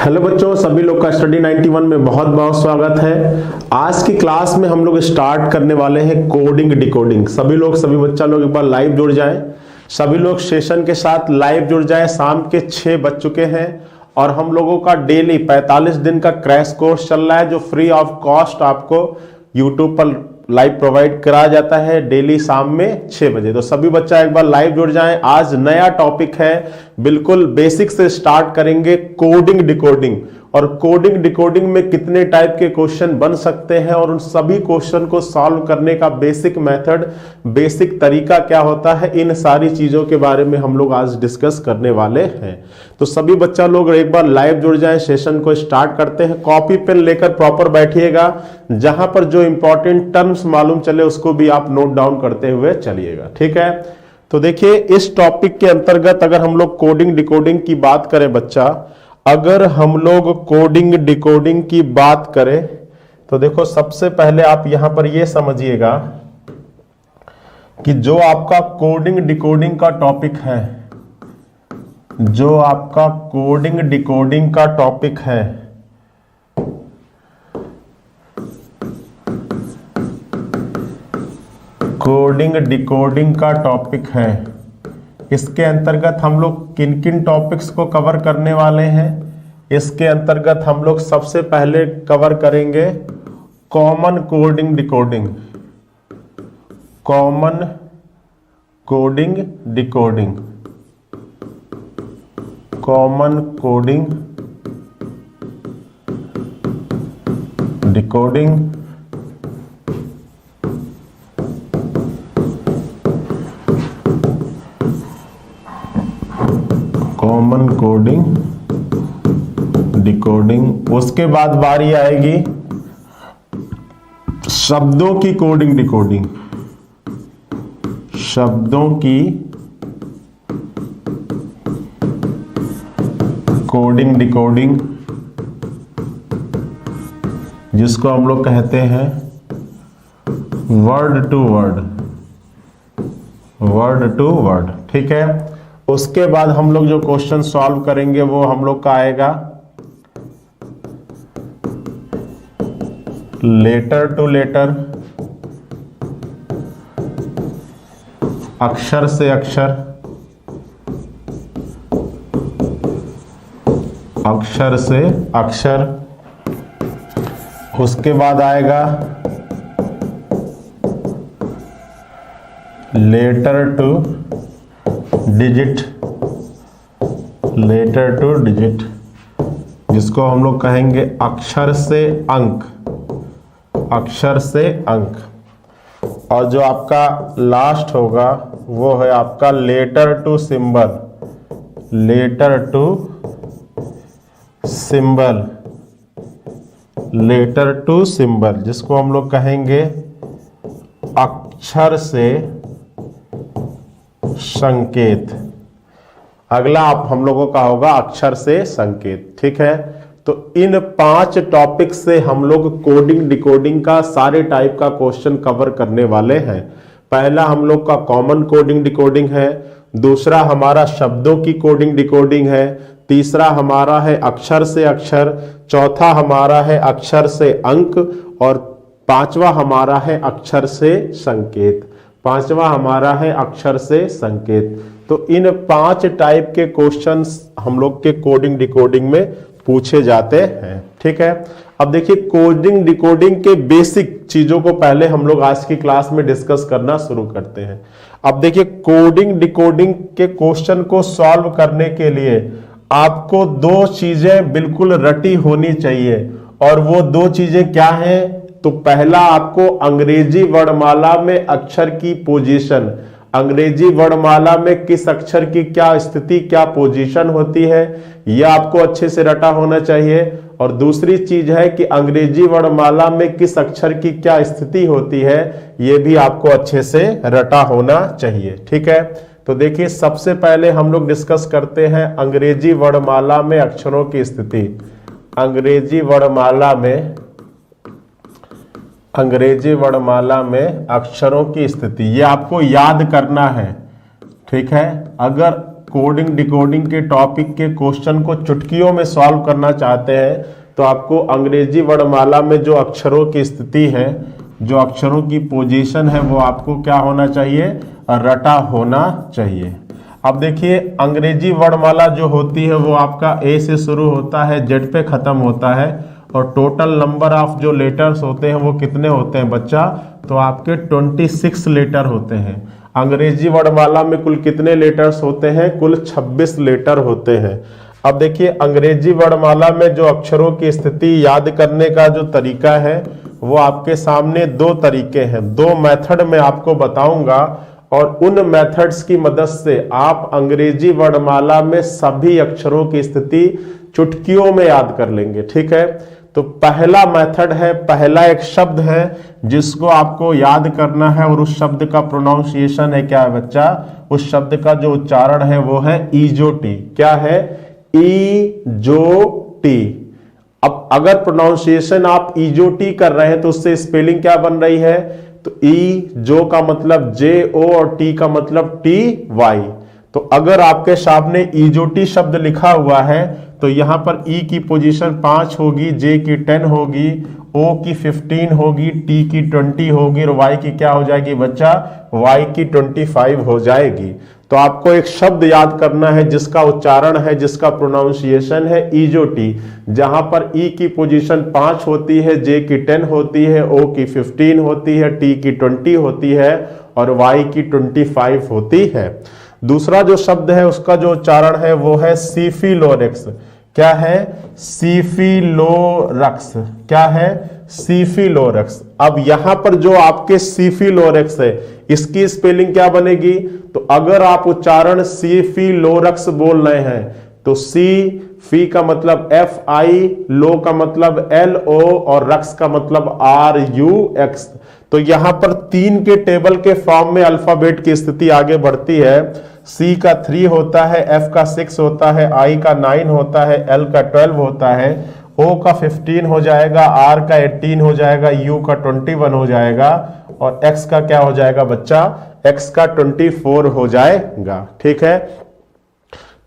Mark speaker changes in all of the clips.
Speaker 1: Hello बच्चों, सभी लोग का स्टडी 91 में बहुत बहुत स्वागत है। आज की क्लास में हम लोग स्टार्ट करने वाले हैं कोडिंग डिकोडिंग। सभी बच्चा लोग एक बार लाइव जुड़ जाएं। सभी लोग सेशन के साथ लाइव जुड़ जाएं। शाम के 6 बज चुके हैं और हम लोगों का डेली 45 दिन का क्रैश कोर्स चल रहा है जो फ्री ऑफ कॉस्ट आपको यूट्यूब पर लाइव प्रोवाइड कराया जाता है डेली शाम में 6 बजे। तो सभी बच्चा एक बार लाइव जुड़ जाएं। आज नया टॉपिक है, बिल्कुल बेसिक से स्टार्ट करेंगे कोडिंग डिकोडिंग। और कोडिंग डिकोडिंग में कितने टाइप के क्वेश्चन बन सकते हैं और उन सभी क्वेश्चन को सॉल्व करने का बेसिक मेथड, बेसिक तरीका क्या होता है, इन सारी चीजों के बारे में हम लोग आज डिस्कस करने वाले हैं। तो सभी बच्चा लोग एक बार लाइव जुड़ जाएं, सेशन को स्टार्ट करते हैं। कॉपी पेन लेकर प्रॉपर बैठिएगा, जहां पर जो इंपॉर्टेंट टर्म्स मालूम चले उसको भी आप नोट डाउन करते हुए चलिएगा, ठीक है। तो देखिए, इस टॉपिक के अंतर्गत अगर हम लोग कोडिंग डिकोडिंग की बात करें बच्चा, अगर हम लोग कोडिंग डिकोडिंग की बात करें तो देखो, सबसे पहले आप यहां पर यह समझिएगा कि जो आपका कोडिंग डिकोडिंग का टॉपिक है, जो आपका कोडिंग डिकोडिंग का टॉपिक है, कोडिंग डिकोडिंग का टॉपिक है, इसके अंतर्गत हम लोग किन किन टॉपिक्स को कवर करने वाले हैं। इसके अंतर्गत हम लोग सबसे पहले कवर करेंगे common coding decoding, common coding decoding, common coding decoding. Common coding decoding. उसके बाद बारी आएगी शब्दों की कोडिंग डिकोडिंग, शब्दों की कोडिंग डिकोडिंग, जिसको हम लोग कहते हैं word to word, word to word, ठीक है। उसके बाद हम लोग जो क्वेश्चन सॉल्व करेंगे वो हम लोग का आएगा लेटर टू लेटर, अक्षर से अक्षर, अक्षर से अक्षर। उसके बाद आएगा letter to digit, letter to digit, जिसको हम लोग कहेंगे अक्षर से अंक, अक्षर से अंक। और जो आपका लास्ट होगा वो है आपका letter to symbol, letter to symbol, letter to symbol, जिसको हम लोग कहेंगे अक्षर से संकेत। अगला आप हम लोगों का होगा अक्षर से संकेत, ठीक है। तो इन 5 टॉपिक से हम लोग कोडिंग डिकोडिंग का सारे टाइप का क्वेश्चन कवर करने वाले हैं। पहला हम लोग का कॉमन कोडिंग डिकोडिंग है, दूसरा हमारा शब्दों की कोडिंग डिकोडिंग है, तीसरा हमारा है अक्षर से अक्षर, चौथा हमारा है अक्षर से अंक, और पांचवा हमारा है अक्षर से संकेत, पांचवा हमारा है अक्षर से संकेत। तो इन 5 टाइप के क्वेश्चंस हम लोग के कोडिंग डिकोडिंग में पूछे जाते हैं, ठीक है। अब देखिए, कोडिंग डिकोडिंग के बेसिक चीजों को पहले हम लोग आज की क्लास में डिस्कस करना शुरू करते हैं। अब देखिए, कोडिंग डिकोडिंग के क्वेश्चन को सॉल्व करने के लिए आपको 2 चीजें बिल्कुल रटी होनी चाहिए, और वो 2 चीजें क्या हैं? तो पहला, आपको अंग्रेजी वर्णमाला में अक्षर की पोजीशन, अंग्रेजी वर्णमाला में किस अक्षर की क्या स्थिति, क्या पोजीशन होती है, यह आपको अच्छे से रटा होना चाहिए। और दूसरी चीज है कि अंग्रेजी वर्णमाला में किस अक्षर की क्या स्थिति होती है, यह भी आपको अच्छे से रटा होना चाहिए, ठीक है। तो देखिए, सबसे पहले हम लोग डिस्कस करते हैं अंग्रेजी वर्णमाला में अक्षरों की स्थिति। अंग्रेजी वर्णमाला में, अंग्रेजी वर्णमाला में अक्षरों की स्थिति, ये आपको याद करना है, ठीक है। अगर कोडिंग डिकोडिंग के टॉपिक के क्वेश्चन को चुटकियों में सॉल्व करना चाहते हैं तो आपको अंग्रेजी वर्णमाला में जो अक्षरों की स्थिति है, जो अक्षरों की पोजीशन है, वो आपको क्या होना चाहिए, रटा होना चाहिए। अब देखिए अंग्रेजी वर्णमाला जो होती है वो आपका ए से शुरू होता है, जेड पे खत्म होता है, और टोटल नंबर ऑफ जो लेटर्स होते हैं वो कितने होते हैं बच्चा, तो आपके 26 लेटर होते हैं। अंग्रेजी वर्णमाला में कुल कितने लेटर्स होते हैं, कुल 26 लेटर होते हैं। अब देखिए अंग्रेजी वर्णमाला में जो अक्षरों की स्थिति याद करने का जो तरीका है वो आपके सामने दो तरीके हैं, दो मेथड में आपको बताऊंगा, और उन मेथड्स की मदद से आप अंग्रेजी वर्णमाला में सभी अक्षरों की स्थिति चुटकियों में याद कर लेंगे। ठीक है, तो पहला मेथड है, पहला एक शब्द है जिसको आपको याद करना है, और उस शब्द का प्रोनाउंसिएशन है क्या है बच्चा, उस शब्द का जो उच्चारण है वो है ईजोटी। क्या है, ईजोटी। अब अगर प्रोनाउंसिएशन आप ईजोटी कर रहे हैं तो उससे स्पेलिंग क्या बन रही है, तो ई जो का मतलब जे ओ और टी का मतलब टी वाई। तो अगर आपके सामने ईजोटी शब्द लिखा हुआ है तो यहां पर ई की पोजीशन 5 होगी, जे की 10 होगी, ओ की 15 होगी, टी की 20 होगी, और वाई की क्या हो जाएगी बच्चा, वाई की 25 हो जाएगी। तो आपको एक शब्द याद करना है जिसका उच्चारण है, जिसका प्रोनाउंसिएशन है ईजोटी, जहां पर ई की पोजीशन 5 होती है, जे की 10 होती है, ओ की 15 होती है, टी की 20 होती है, और वाई की 25 होती है। दूसरा जो शब्द है उसका जो उच्चारण है वो है सीफिलोरेक्स। क्या है, सीफिलोरक्स। क्या है, सीफिलोरक्स। अब यहां पर जो आपके सीफिलोरेक्स है इसकी स्पेलिंग क्या बनेगी, तो अगर आप उच्चारण सीफिलोरक्स बोल रहे हैं तो सी फी का मतलब एफ आई, लो का मतलब एल ओ, और रक्स का मतलब आर यू एक्स। तो यहां पर 3 के टेबल के फॉर्म में अल्फाबेट की स्थिति आगे बढ़ती है। सी का 3 होता है, एफ का 6 होता है, आई का 9 होता है, एल का 12 होता है, ओ का 15 हो जाएगा, आर का 18 हो जाएगा, यू का 21 हो जाएगा, और एक्स का क्या हो जाएगा बच्चा, एक्स का 24 हो जाएगा। ठीक है,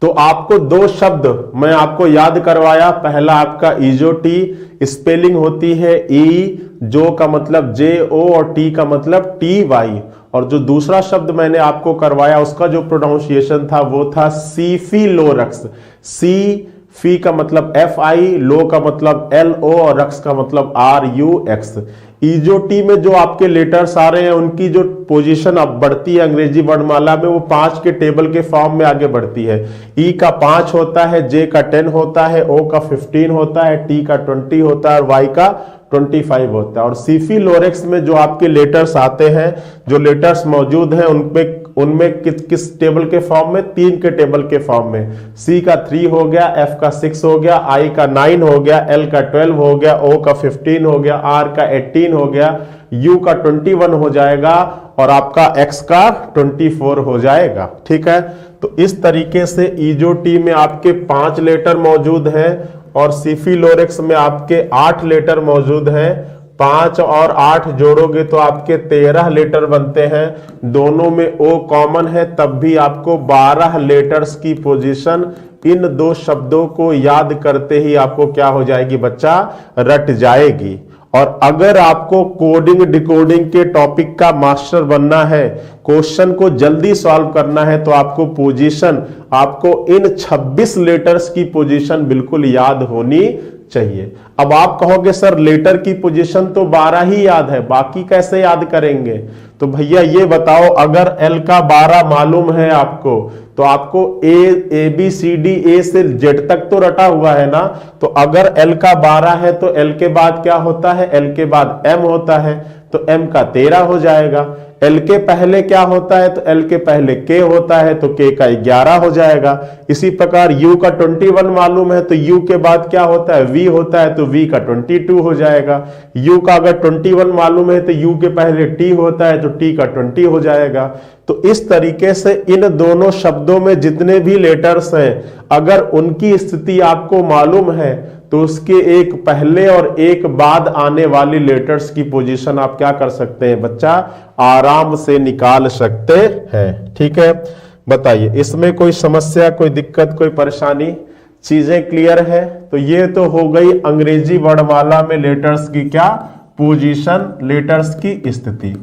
Speaker 1: तो आपको दो शब्द मैं आपको याद करवाया। पहला आपका ईजोटी, स्पेलिंग होती है ई जो का मतलब जे ओ और टी का मतलब टी वाई, और जो दूसरा शब्द मैंने आपको करवाया उसका जो प्रोनाउंसिएशन था वो था सीफिलोरक्स। सी फी का मतलब एफ आई, लो का मतलब एल ओ, और रक्स का मतलब आर यू एक्स। ईजोटी में जो आपके लेटर्स आ रहे हैं उनकी जो पोजीशन अब बढ़ती है अंग्रेजी वर्णमाला में वो 5 के टेबल के फॉर्म में आगे बढ़ती है। ई का 5 होता है, जे का 10 होता है, ओ का 15 होता है, टी का 20 होता है, और वाई का 25 होता है। और सीफिलोरेक्स में जो आपके लेटर्स आते हैं, जो लेटर्स मौजूद हैं उनमें किस टेबल के फॉर्म में, 3 के टेबल के फॉर्म में। सी का 3 हो गया, एफ का 6 हो गया, आई का 9 हो गया, एल का 12 हो गया, ओ का 15 हो गया, आर का 18 हो गया, यू का 21 हो जाएगा, और आपका एक्स का 24 हो जाएगा। ठीक है, तो इस तरीके से ईजोटी में आपके 5 लेटर मौजूद हैं और सीफिलोरेक्स में आपके 8 लेटर मौजूद हैं। 5 और 8 जोड़ोगे तो आपके 13 लेटर बनते हैं। दोनों में ओ कॉमन है, तब भी आपको 12 लेटर्स की पोजीशन इन दो शब्दों को याद करते ही आपको क्या हो जाएगी बच्चा, रट जाएगी। और अगर आपको कोडिंग डिकोडिंग के टॉपिक का मास्टर बनना है, क्वेश्चन को जल्दी सॉल्व करना है, तो आपको पोजीशन, आपको इन 26 लेटर्स की पोजीशन बिल्कुल याद होनी चाहिए। अब आप कहोगे सर लेटर की पोजीशन तो 12 ही याद है, बाकी कैसे याद करेंगे? तो भैया ये बताओ, अगर एल का 12 मालूम है आपको तो आपको A B C D A से जेड तक तो रटा हुआ है ना। तो अगर एल का 12 है तो एल के बाद क्या होता है, एल के बाद एम होता है, तो एम का 13 हो जाएगा। एल के पहले क्या होता है, तो एल के पहले के होता है, तो के का 11 हो जाएगा। इसी प्रकार यू का 21 मालूम है, तो यू के बाद क्या होता है, वी होता है, तो वी का 22 हो जाएगा। यू का अगर 21 मालूम है तो यू के पहले टी होता है, तो टी का 20 हो जाएगा। तो इस तरीके से इन दोनों शब्दों में जितने भी लेटर्स हैं, अगर उनकी स्थिति आपको मालूम है तो उसके एक पहले और एक बाद आने वाली लेटर्स की पोजीशन आप क्या कर सकते हैं बच्चा, आराम से निकाल सकते हैं। ठीक है, बताइए इसमें कोई समस्या, कोई दिक्कत, कोई परेशानी? चीजें क्लियर है? तो ये तो हो गई अंग्रेजी वर्णमाला में लेटर्स की क्या पोजीशन, लेटर्स की स्थिति।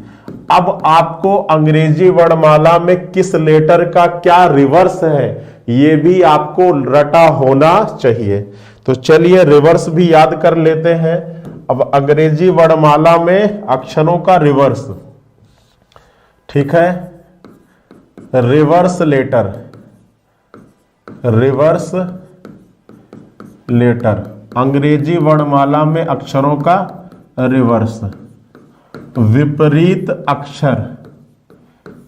Speaker 1: अब आपको अंग्रेजी वर्णमाला में किस लेटर का क्या रिवर्स है ये भी आपको रटा होना चाहिए। तो चलिए रिवर्स भी याद कर लेते हैं। अब अंग्रेजी वर्णमाला में अक्षरों का रिवर्स, ठीक है, रिवर्स लेटर, रिवर्स लेटर, अंग्रेजी वर्णमाला में अक्षरों का रिवर्स, विपरीत अक्षर,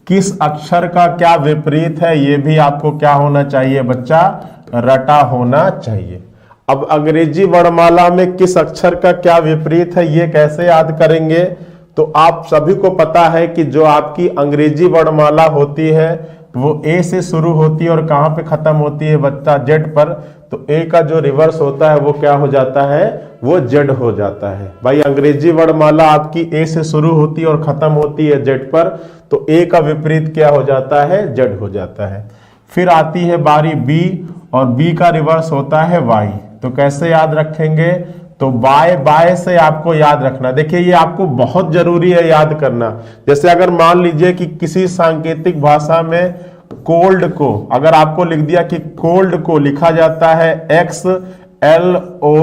Speaker 1: किस अक्षर का क्या विपरीत है ये भी आपको क्या होना चाहिए बच्चा, रटा होना चाहिए। अब अंग्रेजी वर्णमाला में किस अक्षर का क्या विपरीत है ये कैसे याद करेंगे? तो आप सभी को पता है कि जो आपकी अंग्रेजी वर्णमाला होती है वो ए से शुरू होती है और कहां पे खत्म होती है बच्चा, जेड पर। तो ए का जो रिवर्स होता है वो क्या हो जाता है, वो जेड हो जाता है। भाई अंग्रेजी वर्णमाला आपकी ए से शुरू होती है और खत्म होती है जेड पर, तो ए का विपरीत क्या हो जाता है, जेड हो जाता है। फिर आती है बारी बी और बी का रिवर्स होता है वाई। तो कैसे याद रखेंगे? तो बाय बाय से आपको याद रखना। देखिए ये आपको बहुत जरूरी है याद करना। जैसे अगर मान लीजिए कि किसी सांकेतिक भाषा में कोल्ड को, अगर आपको लिख दिया कि कोल्ड को लिखा जाता है एक्स एल ओ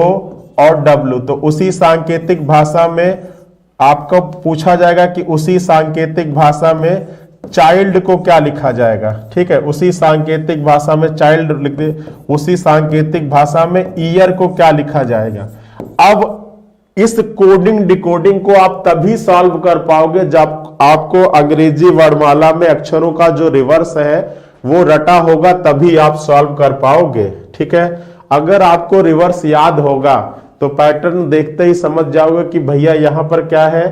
Speaker 1: और डब्ल्यू, तो उसी सांकेतिक भाषा में आपको पूछा जाएगा कि उसी सांकेतिक भाषा में चाइल्ड को क्या लिखा जाएगा। ठीक है, उसी सांकेतिक भाषा में चाइल्ड लिख दे, उसी सांकेतिक भाषा में ईयर को क्या लिखा जाएगा। अब इस कोडिंग डिकोडिंग को आप तभी सॉल्व कर पाओगे जब आपको अंग्रेजी वर्णमाला में अक्षरों का जो रिवर्स है वो रटा होगा, तभी आप सॉल्व कर पाओगे। ठीक है, अगर आपको रिवर्स याद होगा तो पैटर्न देखते ही समझ जाओगे कि भैया यहां पर क्या है,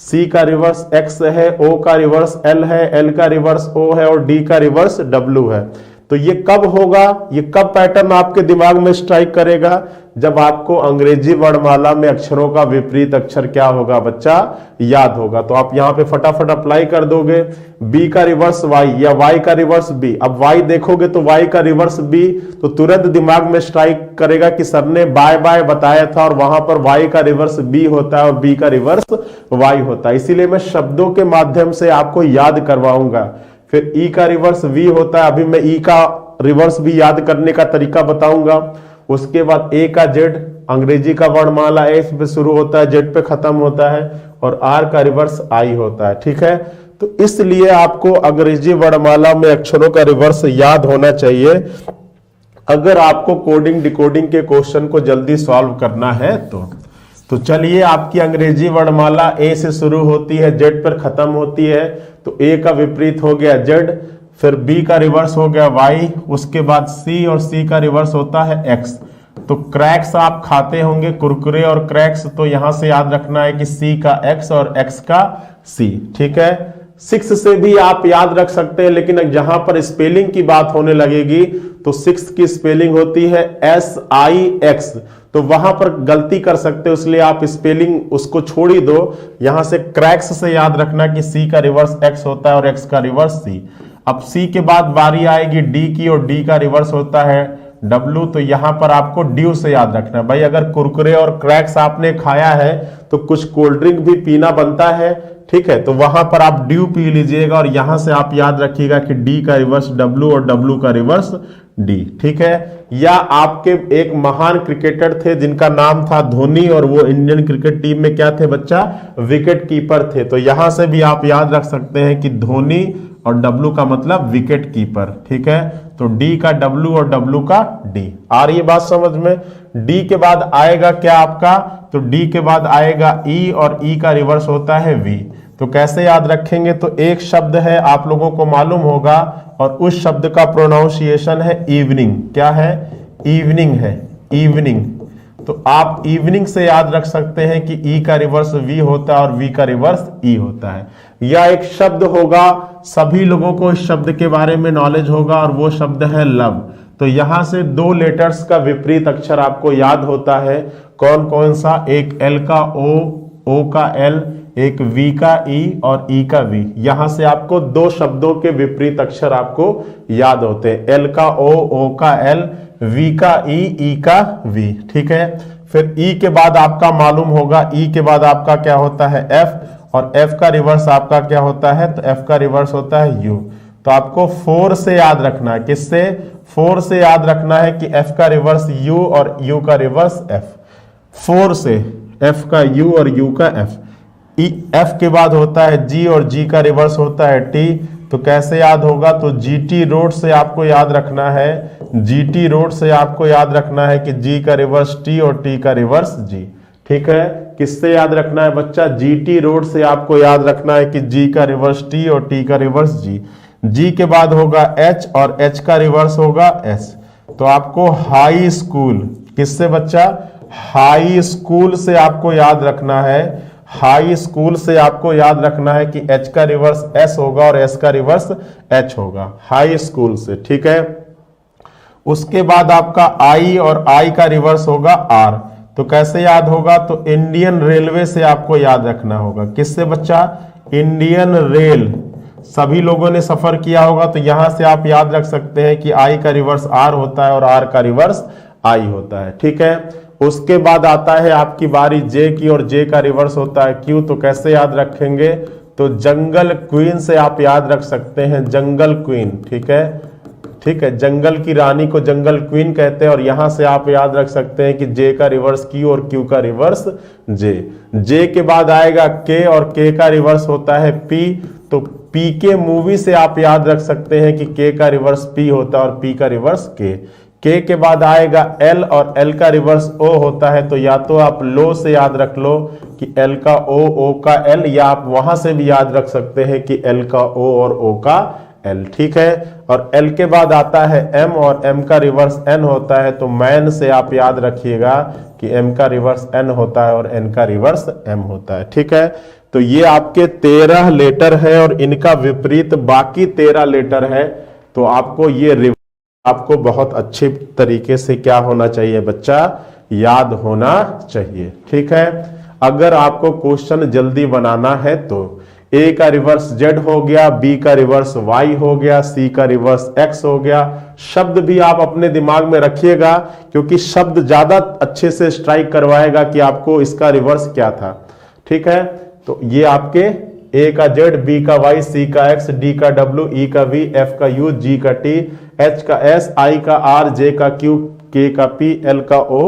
Speaker 1: C का रिवर्स X है, O का रिवर्स L है, L का रिवर्स O है और D का रिवर्स W है। तो ये कब होगा, ये कब पैटर्न आपके दिमाग में स्ट्राइक करेगा, जब आपको अंग्रेजी वर्णमाला में अक्षरों का विपरीत अक्षर क्या होगा बच्चा, याद होगा। तो आप यहां पे फटाफट अप्लाई कर दोगे, B का रिवर्स Y या Y का रिवर्स B। अब Y देखोगे तो Y का रिवर्स B, तो तुरंत दिमाग में स्ट्राइक करेगा कि सर ने बाय बाय बताया था और वहां पर Y का रिवर्स B होता है और B का रिवर्स Y होता है। इसीलिए मैं शब्दों के माध्यम से आपको याद करवाऊंगा। फिर E का रिवर्स V होता है, अभी मैं E का रिवर्स भी याद करने का तरीका बताऊंगा। उसके बाद A का Z, अंग्रेजी का वर्णमाला S पे शुरू होता है, Z पे खत्म होता है, और R का रिवर्स I होता है। ठीक है, तो इसलिए आपको अंग्रेजी वर्णमाला में अक्षरों का रिवर्स याद होना चाहिए अगर आपको कोडिंग डिकोडिंग के क्वेश्चन को जल्दी सॉल्व करना है तो चलिए, आपकी अंग्रेजी वर्णमाला A से शुरू होती है, Z पर खत्म होती है, तो A का विपरीत हो गया Z, फिर B का रिवर्स हो गया Y, उसके बाद C और C का रिवर्स होता है X। तो क्रैक्स आप खाते होंगे, कुरकुरे और क्रैक्स, तो यहां से याद रखना है कि C का X और X का C। ठीक है, 6 से भी आप याद रख सकते हैं, लेकिन जहां पर स्पेलिंग की बात होने लगेगी तो 6 की स्पेलिंग होती है SIX, तो वहां पर गलती कर सकते हो, इसलिए आप स्पेलिंग उसको छोड़ ही दो। यहां से क्रैक्स से याद रखना कि C का रिवर्स X होता है और X का रिवर्स C। अब C के बाद बारी आएगी D की और D का रिवर्स होता है W, तो यहां पर आपको ड्यू से याद रखना है। भाई अगर कुरकुरे और क्रैक्स आपने खाया है तो कुछ कोल्ड ड्रिंक भी पीना बनता है। ठीक है, तो वहां पर आप ड्यू पी लीजिएगा और यहां से आप याद रखिएगा कि D का रिवर्स W और W का रिवर्स D। ठीक है, या आपके एक महान क्रिकेटर थे जिनका नाम था धोनी और वो इंडियन क्रिकेट टीम में क्या थे बच्चा, विकेट कीपर थे, तो यहां से भी आप याद रख सकते हैं कि धोनी और W का मतलब विकेट कीपर। ठीक है, तो D का W और W का D। आ रही है बात समझ में? D के बाद आएगा क्या आपका, तो D के बाद आएगा E और E का रिवर्स होता है V। तो कैसे याद रखेंगे, तो एक शब्द है आप लोगों को मालूम होगा और उस शब्द का प्रोनाउंसिएशन है इवनिंग। क्या है, इवनिंग है, इवनिंग। तो आप इवनिंग से याद रख सकते हैं कि E का रिवर्स V होता है और V का रिवर्स E होता है। या एक शब्द होगा, सभी लोगों को इस शब्द के बारे में नॉलेज होगा और वो शब्द है लव। तो यहां से 2 लेटर्स का विपरीत अक्षर आपको याद होता है, कौन कौन सा, एक L का O, O का L, एक वी का ई और ई का वी। यहां से आपको दो शब्दों के विपरीत अक्षर आपको याद होते हैं, एल का ओ का एल, वी का ई का वी। ठीक है, फिर ई के बाद आपका मालूम होगा, ई के बाद आपका क्या होता है एफ, और एफ का रिवर्स आपका क्या होता है, तो एफ का रिवर्स होता है यू। तो आपको 4 से याद रखना है, किससे, 4 से याद रखना है कि एफ का रिवर्स यू और यू का रिवर्स एफ। 4 से एफ का यू और यू का एफ। एफ के बाद होता है जी और जी का रिवर्स होता है टी। तो कैसे याद होगा, तो जीटी रोड से आपको याद रखना है, जीटी रोड से आपको याद रखना है कि जी का रिवर्स टी और टी का रिवर्स जी। ठीक है, किससे याद रखना है बच्चा, जीटी रोड से आपको याद रखना है कि जी का रिवर्स टी और टी का रिवर्स जी। जी के बाद होगा एच और एच का रिवर्स होगा एस। तो आपको हाई स्कूल, किससे बच्चा, हाई स्कूल से आपको याद रखना है, हाई स्कूल से आपको याद रखना है कि एच का रिवर्स एस होगा और एस का रिवर्स एच होगा, हाई स्कूल से। ठीक है, उसके बाद आपका आई और आई का रिवर्स होगा आर। तो कैसे याद होगा, तो इंडियन रेलवे से आपको याद रखना होगा, किससे बच्चा, इंडियन रेल। सभी लोगों ने सफर किया होगा, तो यहां से आप याद रख सकते हैं कि आई का रिवर्स आर होता है और आर का रिवर्स आई होता है। ठीक है, उसके बाद आता है आपकी बारी जे की, और जे का रिवर्स होता है क्यू। तो कैसे याद रखेंगे, तो जंगल क्वीन से आप याद रख सकते हैं, जंगल क्वीन। ठीक है, ठीक है, जंगल की रानी को जंगल क्वीन कहते हैं, और यहां से आप याद रख सकते हैं कि जे का रिवर्स क्यू और क्यू का रिवर्स जे। जे के बाद आएगा के, और के का रिवर्स होता है पी। तो पी के मूवी से आप याद रख सकते हैं कि के का रिवर्स पी होता है और पी का रिवर्स के के बाद आएगा एल, और एल का रिवर्स ओ होता है। तो या तो आप लो से याद रख लो कि एल का ओ का एल, या आप वहां से भी याद रख सकते हैं कि एल का ओ और ओ का एल। ठीक है, और एल के बाद आता है एम, और एम का रिवर्स एन होता है। तो मैन से आप याद रखिएगा कि एम का रिवर्स एन होता है और एन का रिवर्स एम होता है। ठीक है, तो ये आपके 13 लेटर है और इनका विपरीत बाकी 13 लेटर है। तो आपको ये आपको बहुत अच्छे तरीके से क्या होना चाहिए बच्चा, याद होना चाहिए। ठीक है, अगर आपको क्वेश्चन जल्दी बनाना है तो ए का रिवर्स जेड हो गया, बी का रिवर्स वाई हो गया, सी का रिवर्स एक्स हो गया। शब्द भी आप अपने दिमाग में रखिएगा, क्योंकि शब्द ज्यादा अच्छे से स्ट्राइक करवाएगा कि आपको इसका रिवर्स क्या था। ठीक है, तो ये आपके ए का जेड, बी का वाई, सी का एक्स, डी का डब्ल्यू, ई का वी, एफ का यू, जी का टी, एच का एस, आई का आर, जे का क्यू, के का पी, एल का ओ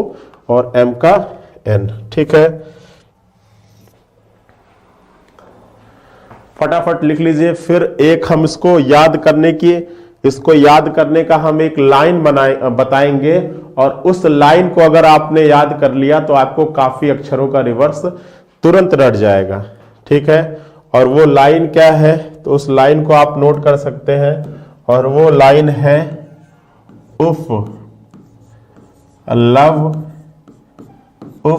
Speaker 1: और एम का एन। ठीक है, फटाफट लिख लीजिए। फिर एक हम इसको याद करने का हम एक लाइन बताएंगे, और उस लाइन को अगर आपने याद कर लिया तो आपको काफी अक्षरों का रिवर्स तुरंत रट जाएगा। ठीक है, और वो लाइन क्या है, तो उस लाइन को आप नोट कर सकते हैं, और वो लाइन है उफ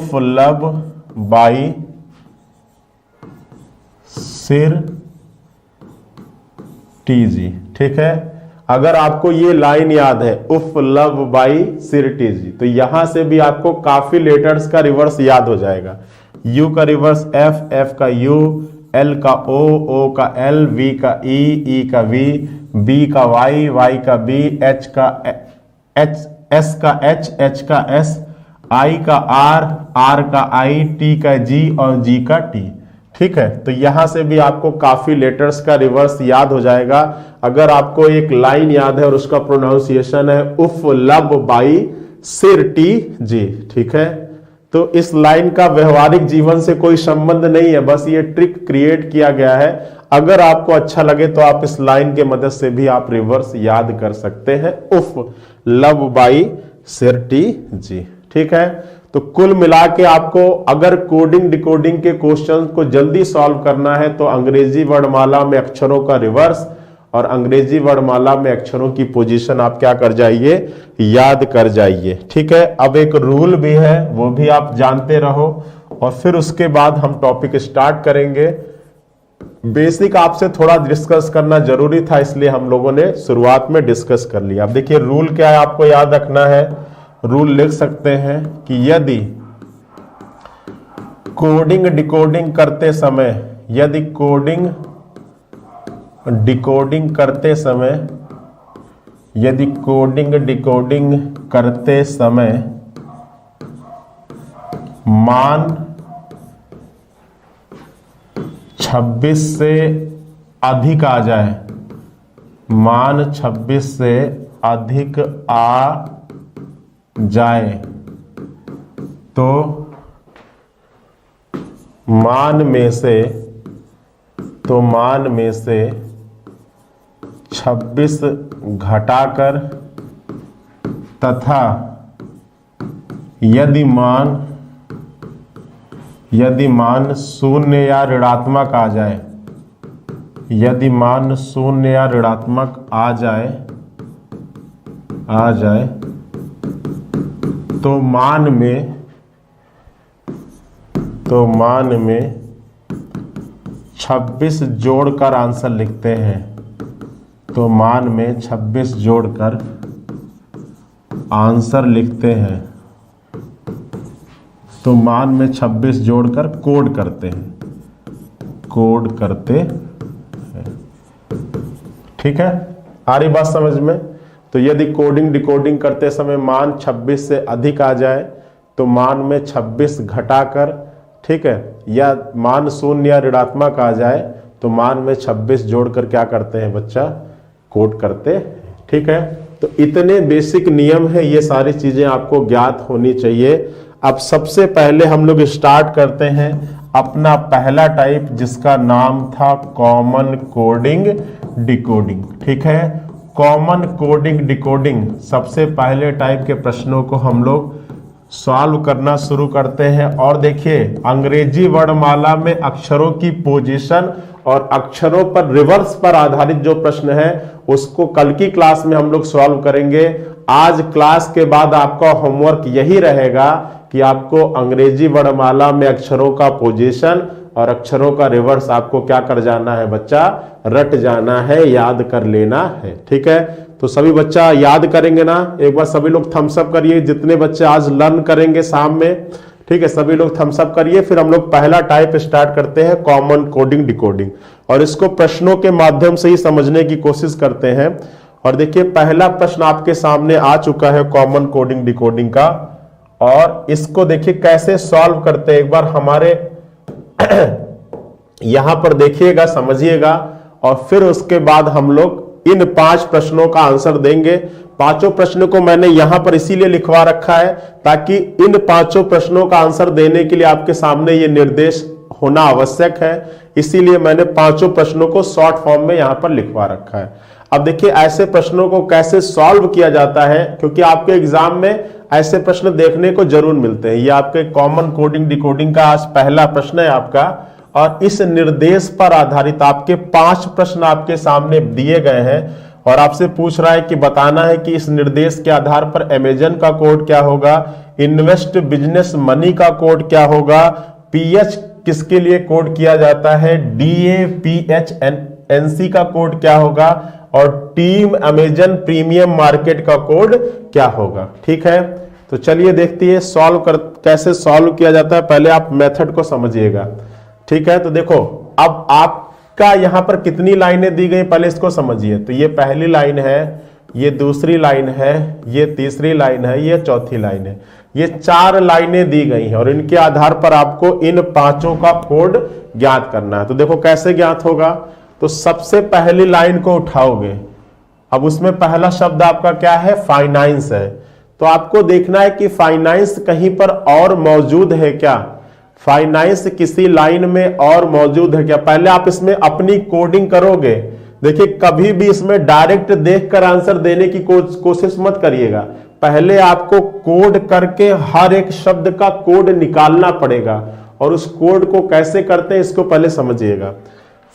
Speaker 1: लब बाई सिर टीजी। ठीक है, अगर आपको ये लाइन याद है उफ लब बाई सिर टीजी, तो यहां से भी आपको काफी लेटर्स का रिवर्स याद हो जाएगा। यू का रिवर्स एफ, एफ का यू, एल का ओ का एल, वी का ई का वी, बी का वाई, वाई का बी, एच का एच, एस का एच का एस, आई का आर का आई, टी का जी और जी का टी। ठीक है, तो यहां से भी आपको काफी लेटर्स का रिवर्स याद हो जाएगा। अगर आपको एक लाइन याद है और उसका प्रोनाउंसिएशन है उफ लब बाई सिर टी जी। ठीक है, तो इस लाइन का व्यवहारिक जीवन से कोई संबंध नहीं है, बस ये ट्रिक क्रिएट किया गया है। अगर आपको अच्छा लगे तो आप इस लाइन के मदद से भी आप रिवर्स याद कर सकते हैं, उफ लब बाई सिर टी जी। ठीक है, तो कुल मिला के आपको अगर कोडिंग डिकोडिंग के क्वेश्चन को जल्दी सॉल्व करना है तो अंग्रेजी वर्णमाला में अक्षरों का रिवर्स और अंग्रेजी वर्णमाला में अक्षरों की पोजीशन आप क्या कर जाइए, याद कर जाइए। ठीक है, अब एक रूल भी है, वो भी आप जानते रहो, और फिर उसके बाद हम टॉपिक स्टार्ट करेंगे। बेसिक आपसे थोड़ा डिस्कस करना जरूरी था, इसलिए हम लोगों ने शुरुआत में डिस्कस कर लिया। अब देखिए रूल क्या है, आपको याद रखना है। रूल लिख सकते हैं कि यदि कोडिंग डिकोडिंग करते समय, यदि कोडिंग डिकोडिंग करते समय, यदि कोडिंग डिकोडिंग करते समय मान 26 से अधिक आ जाए, मान 26 से अधिक आ जाए, तो मान में से 26 घटाकर तथा यदि मान शून्य या ऋणात्मक आ जाए, यदि मान शून्य या ऋणात्मक आ जाए तो मान में 26 जोड़कर आंसर लिखते हैं, तो मान में 26 जोड़कर आंसर लिखते हैं, तो मान में 26 जोड़कर कोड करते हैं। ठीक है, आ रही बात समझ में? तो यदि कोडिंग डिकोडिंग करते समय मान 26 से अधिक आ जाए तो मान में 26 घटाकर, ठीक है, या मान शून्य या ऋणात्मक आ जाए तो मान में 26 जोड़कर क्या करते हैं बच्चा? कोड करते हैं। ठीक है, तो इतने बेसिक नियम है, ये सारी चीजें आपको ज्ञात होनी चाहिए। अब सबसे पहले हम लोग स्टार्ट करते हैं अपना पहला टाइप, जिसका नाम था कॉमन कोडिंग डिकोडिंग। ठीक है, कॉमन कोडिंग डिकोडिंग सबसे पहले टाइप के प्रश्नों को हम लोग सॉल्व करना शुरू करते हैं। और देखिए, अंग्रेजी वर्णमाला में अक्षरों की पोजीशन और अक्षरों पर रिवर्स पर आधारित जो प्रश्न है उसको कल की क्लास में हम लोग सॉल्व करेंगे। आज क्लास के बाद आपका होमवर्क यही रहेगा कि आपको अंग्रेजी वर्णमाला में अक्षरों का पोजीशन और अक्षरों का रिवर्स आपको क्या कर जाना है बच्चा? रट जाना है, याद कर लेना है। ठीक है, तो सभी बच्चा याद करेंगे ना? एक बार सभी लोग थम्स अप करिए, जितने बच्चे आज लर्न करेंगे शाम में। ठीक है, सभी लोग थम्स अप करिए। फिर हम लोग पहला टाइप स्टार्ट करते हैं, कॉमन कोडिंग डिकोडिंग, और इसको प्रश्नों के माध्यम से ही समझने की कोशिश करते हैं। और देखिए, पहला प्रश्न आपके सामने आ चुका है कॉमन कोडिंग डिकोडिंग का, और इसको देखिए कैसे सॉल्व करते हैं। एक बार हमारे यहां पर देखिएगा, समझिएगा, और फिर उसके बाद हम लोग इन 5 प्रश्नों का आंसर देंगे। पांचों प्रश्नों को मैंने यहां पर इसीलिए लिखवा रखा है ताकि इन 5 प्रश्नों का आंसर देने के लिए आपके सामने ये निर्देश होना आवश्यक है। इसीलिए मैंने 5 प्रश्नों को शॉर्ट फॉर्म में यहां पर लिखवा रखा है। अब देखिए, ऐसे प्रश्नों को कैसे सॉल्व किया जाता है, क्योंकि आपके एग्जाम में ऐसे प्रश्न देखने को जरूर मिलते हैं। ये आपके कॉमन कोडिंग डिकोडिंग का आज पहला प्रश्न है आपका, और इस निर्देश पर आधारित आपके 5 प्रश्न आपके सामने दिए गए हैं, और आपसे पूछ रहा है कि बताना है कि इस निर्देश के आधार पर अमेजन का कोड क्या होगा, इन्वेस्ट बिजनेस मनी का कोड क्या होगा, पीएच किसके लिए कोड किया जाता है, DAPHNC का कोड क्या होगा, और टीम अमेजन प्रीमियम मार्केट का कोड क्या होगा। ठीक है, तो चलिए देखते हैं कैसे सॉल्व किया जाता है। पहले आप मेथड को समझिएगा। ठीक है, तो देखो, अब आपका यहां पर कितनी लाइनें दी गई पहले इसको समझिए। तो ये पहली लाइन है, ये दूसरी लाइन है, ये तीसरी लाइन है, ये चौथी लाइन है। ये 4 लाइनें दी गई हैं, और इनके आधार पर आपको इन 5 का कोड ज्ञात करना है। तो देखो कैसे ज्ञात होगा। तो सबसे पहली लाइन को उठाओगे, अब उसमें पहला शब्द आपका क्या है? फाइनेंस है। तो आपको देखना है कि फाइनेंस कहीं पर और मौजूद है क्या, फाइनेंस किसी लाइन में और मौजूद है क्या। पहले आप इसमें अपनी कोडिंग करोगे। देखिए, कभी भी इसमें डायरेक्ट देखकर आंसर देने की कोशिश मत करिएगा। पहले आपको कोड करके हर एक शब्द का कोड निकालना पड़ेगा, और उस कोड को कैसे करते हैं इसको पहले समझिएगा।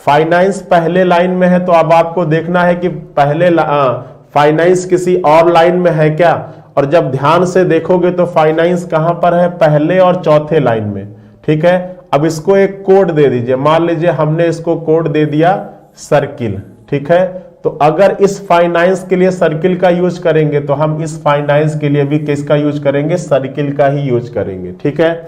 Speaker 1: फाइनेंस पहले लाइन में है, तो अब आपको देखना है कि पहले फाइनेंस किसी और लाइन में है क्या, और जब ध्यान से देखोगे तो फाइनेंस कहां पर है? पहले और चौथे लाइन में। ठीक है, अब इसको एक कोड दे दीजिए। मान लीजिए हमने इसको कोड दे दिया सर्किल। ठीक है, तो अगर इस फाइनेंस के लिए सर्किल का यूज करेंगे तो हम इस फाइनेंस के लिए भी किसका यूज करेंगे? सर्किल का ही यूज करेंगे। ठीक है,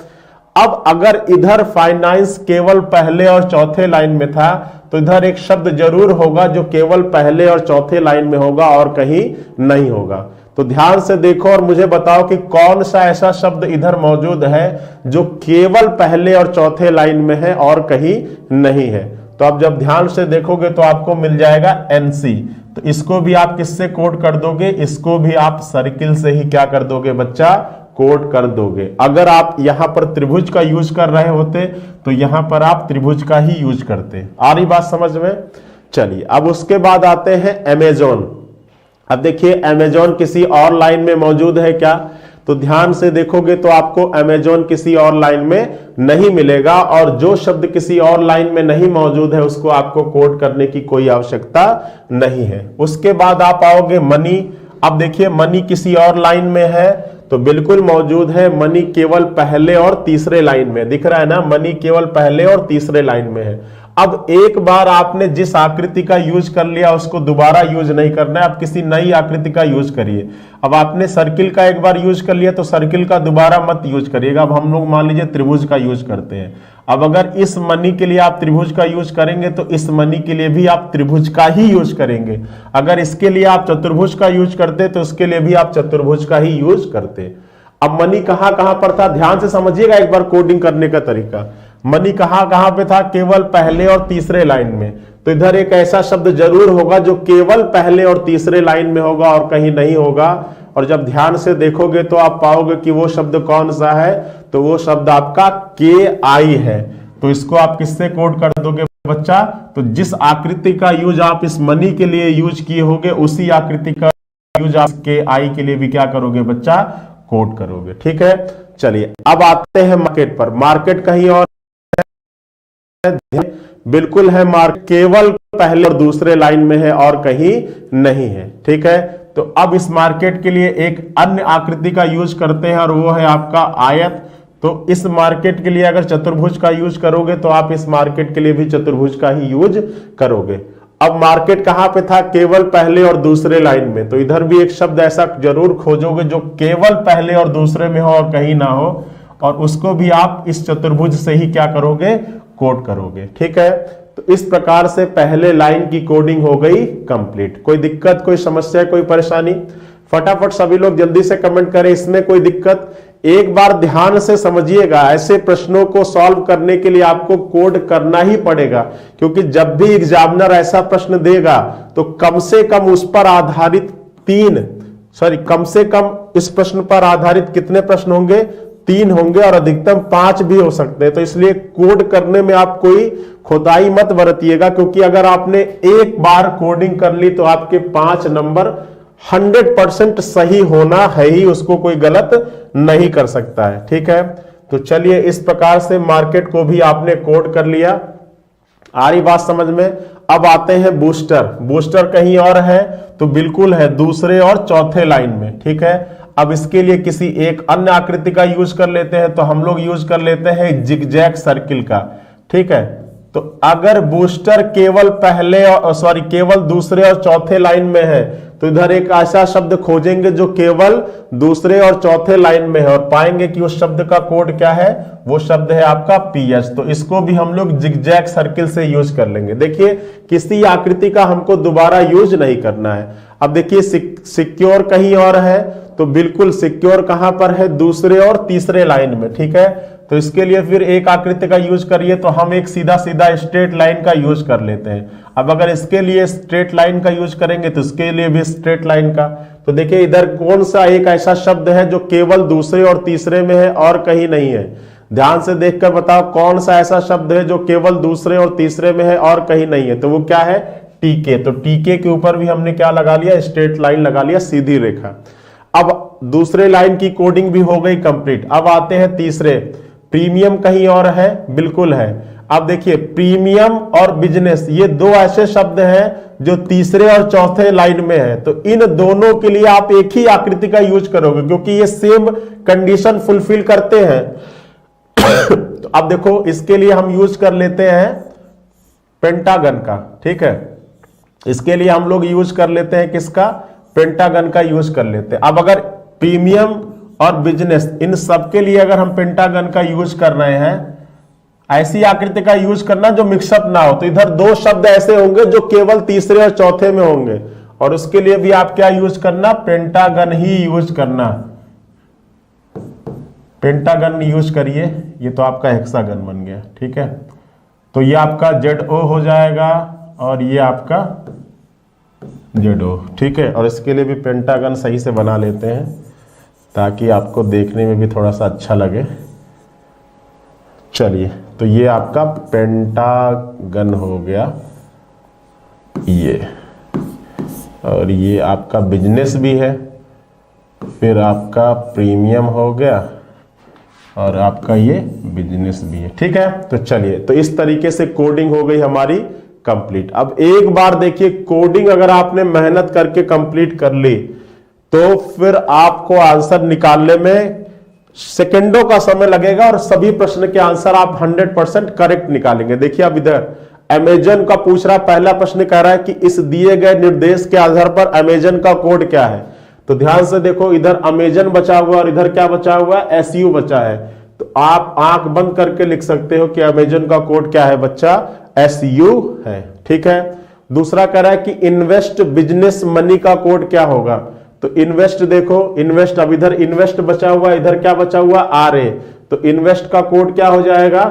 Speaker 1: अब अगर इधर फाइनेंस केवल पहले और चौथे लाइन में था तो इधर एक शब्द जरूर होगा जो केवल पहले और चौथे लाइन में होगा और कहीं नहीं होगा। तो ध्यान से देखो और मुझे बताओ कि कौन सा ऐसा शब्द इधर मौजूद है जो केवल पहले और चौथे लाइन में है और कहीं नहीं है। तो आप जब ध्यान से देखोगे तो आपको मिल जाएगा एनसी। तो इसको भी आप किससे कोड कर दोगे, इसको भी आप सर्किल से ही क्या कर दोगे बच्चा, कोड कर दोगे। अगर आप यहां पर त्रिभुज का यूज कर रहे होते तो यहां पर आप त्रिभुज का ही यूज करते। आ रही बात समझ में? चलिए अब उसके बाद आते हैं अमेजोन। अब देखिए अमेजोन किसी और लाइन में मौजूद है क्या, तो ध्यान से देखोगे तो आपको अमेजोन किसी और लाइन में नहीं मिलेगा और जो शब्द किसी और लाइन में नहीं मौजूद है उसको आपको कोड करने की कोई आवश्यकता नहीं है। उसके बाद आप आओगे मनी। अब देखिए मनी किसी और लाइन में है तो बिल्कुल मौजूद है, मनी केवल पहले और तीसरे लाइन में दिख रहा है ना, मनी केवल पहले और तीसरे लाइन में है। अब एक बार आपने जिस आकृति का यूज कर लिया उसको दोबारा यूज नहीं करना है, आप किसी नई आकृति का यूज करिए। अब आपने सर्किल का एक बार यूज कर लिया तो सर्किल का दोबारा मत यूज करिएगा। अब हम लोग मान लीजिए त्रिभुज का यूज करते हैं। अब अगर इस मनी के लिए आप त्रिभुज का यूज करेंगे तो इस मनी के लिए भी आप त्रिभुज का ही यूज करेंगे। अगर इसके लिए आप चतुर्भुज का यूज करते तो उसके लिए भी आप चतुर्भुज का ही यूज करते। अब मनी कहां कहां पर था, ध्यान से समझिएगा एक बार कोडिंग करने का तरीका। मनी कहां कहां पे था, केवल पहले और तीसरे लाइन में। तो इधर एक ऐसा शब्द जरूर होगा जो केवल पहले और तीसरे लाइन में होगा और कहीं नहीं होगा। और जब ध्यान से देखोगे तो आप पाओगे कि वो शब्द कौन सा है, तो वो शब्द आपका के आई है। तो इसको आप किससे कोड कर दोगे बच्चा, तो जिस आकृति का यूज आप इस मनी के लिए यूज किए होगे उसी आकृति का यूज आप के आई के लिए भी क्या करोगे बच्चा, कोड करोगे। ठीक है, चलिए अब आते हैं मार्केट पर। मार्केट कहीं और बिल्कुल है, मार्केट केवल पहले और दूसरे लाइन में है और कहीं नहीं है। ठीक है, तो अब इस मार्केट के लिए एक अन्य आकृति का यूज करते हैं और वो है आपका आयत। तो इस मार्केट के लिए अगर चतुर्भुज का यूज करोगे तो आप इस मार्केट के लिए भी चतुर्भुज का ही यूज करोगे। अब मार्केट कहां पे था, केवल पहले और दूसरे लाइन में। तो इधर भी एक शब्द ऐसा जरूर खोजोगे जो केवल पहले और दूसरे में हो और कहीं ना हो, और उसको भी आप इस चतुर्भुज से ही क्या करोगे, कोड करोगे। ठीक है, तो इस प्रकार से पहले लाइन की कोडिंग हो गई कंप्लीट। कोई दिक्कत, कोई समस्या, कोई परेशानी? फटाफट सभी लोग जल्दी से कमेंट करें इसमें कोई दिक्कत। एक बार ध्यान से समझिएगा, ऐसे प्रश्नों को सॉल्व करने के लिए आपको कोड करना ही पड़ेगा, क्योंकि जब भी एग्जामिनर ऐसा प्रश्न देगा तो कम से कम उस पर आधारित कम से कम इस प्रश्न पर आधारित कितने प्रश्न होंगे, 3 होंगे और अधिकतम 5 भी हो सकते हैं। तो इसलिए कोड करने में आप कोई खुदाई मत बरतिएगा, क्योंकि अगर आपने एक बार कोडिंग कर ली तो आपके 5 नंबर 100% सही होना है ही, उसको कोई गलत नहीं कर सकता है। ठीक है, तो चलिए इस प्रकार से मार्केट को भी आपने कोड कर लिया। आ रही बात समझ में? अब आते हैं बूस्टर। बूस्टर कहीं और है तो बिल्कुल है दूसरे और चौथे लाइन में। ठीक है, अब इसके लिए किसी एक अन्य आकृति का यूज कर लेते हैं। तो हम लोग यूज कर लेते हैं जिगजैग सर्किल का। ठीक है, तो अगर बूस्टर केवल केवल दूसरे और चौथे लाइन में है तो इधर एक ऐसा शब्द खोजेंगे जो केवल दूसरे और चौथे लाइन में है और पाएंगे कि उस शब्द का कोड क्या है, वो शब्द है आपका पीएच। तो इसको भी हम लोग जिगजैग सर्किल से यूज कर लेंगे। देखिए किसी आकृति का हमको दोबारा यूज नहीं करना है। अब देखिए सिक्योर कहीं और है तो बिल्कुल सिक्योर कहां पर है, दूसरे और तीसरे लाइन में। ठीक है, तो इसके लिए फिर एक आकृति का यूज करिए तो हम एक सीधा सीधा स्ट्रेट लाइन का यूज कर लेते हैं। अब अगर इसके लिए स्ट्रेट लाइन का यूज करेंगे तो इसके लिए भी स्ट्रेट लाइन का। तो देखिए इधर कौन सा एक ऐसा शब्द है जो केवल दूसरे और तीसरे में है और कहीं नहीं है, ध्यान से देखकर बताओ कौन सा ऐसा शब्द है जो केवल दूसरे और तीसरे में है और कहीं नहीं है। तो वो क्या है, टीके। तो टीके के ऊपर भी हमने क्या लगा लिया, स्ट्रेट लाइन लगा लिया, सीधी रेखा। अब दूसरे लाइन की कोडिंग भी हो गई कंप्लीट। अब आते हैं तीसरे, प्रीमियम कहीं और है, बिल्कुल है। अब देखिए प्रीमियम और बिजनेस ये दो ऐसे शब्द हैं जो तीसरे और चौथे लाइन में है। तो इन दोनों के लिए आप एक ही आकृति का यूज करोगे क्योंकि ये सेम कंडीशन फुलफिल करते हैं। तो अब देखो इसके लिए हम यूज कर लेते हैं पेंटागन का। ठीक है, इसके लिए हम लोग यूज कर लेते हैं किसका, पेंटागन का यूज कर लेते हैं। अब अगर प्रीमियम और बिजनेस, इन सब के लिए अगर हम पेंटागन का यूज कर रहे हैं, ऐसी आकृति का यूज करना जो मिक्सअप ना हो। तो इधर दो शब्द ऐसे होंगे जो केवल तीसरे और चौथे में होंगे, और उसके लिए भी आप क्या यूज करना, पेंटागन ही यूज करना। पेंटागन यूज करिए। ये तो आपका हेक्सागन बन गया, ठीक है। तो ये आपका ZO हो जाएगा और ये आपका ZO, ठीक है। और इसके लिए भी पेंटागन सही से बना लेते हैं ताकि आपको देखने में भी थोड़ा सा अच्छा लगे। चलिए, तो ये आपका पेंटागन हो गया ये, और ये आपका बिजनेस भी है, फिर आपका प्रीमियम हो गया, और आपका ये बिजनेस भी है, ठीक है। तो चलिए, तो इस तरीके से कोडिंग हो गई हमारी कंप्लीट। अब एक बार देखिए, कोडिंग अगर आपने मेहनत करके कंप्लीट कर ली तो फिर आपको आंसर निकालने में सेकंडों का समय लगेगा, और सभी प्रश्न के आंसर आप 100% करेक्ट निकालेंगे। देखिए, अब इधर अमेजन का पूछ रहा, पहला प्रश्न कह रहा है कि इस दिए गए निर्देश के आधार पर अमेजन का कोड क्या है। तो ध्यान से देखो, इधर अमेजन बचा हुआ और इधर क्या बचा हुआ है, SU बचा है। तो आप आंख बंद करके लिख सकते हो कि अमेजन का कोड क्या है बच्चा, SU है, ठीक है। दूसरा कह रहा है कि इन्वेस्ट बिजनेस मनी का कोड क्या होगा। तो इन्वेस्ट देखो, इन्वेस्ट, अब इधर इन्वेस्ट बचा हुआ, इधर क्या बचा हुआ, RA। तो इन्वेस्ट का कोड क्या हो जाएगा,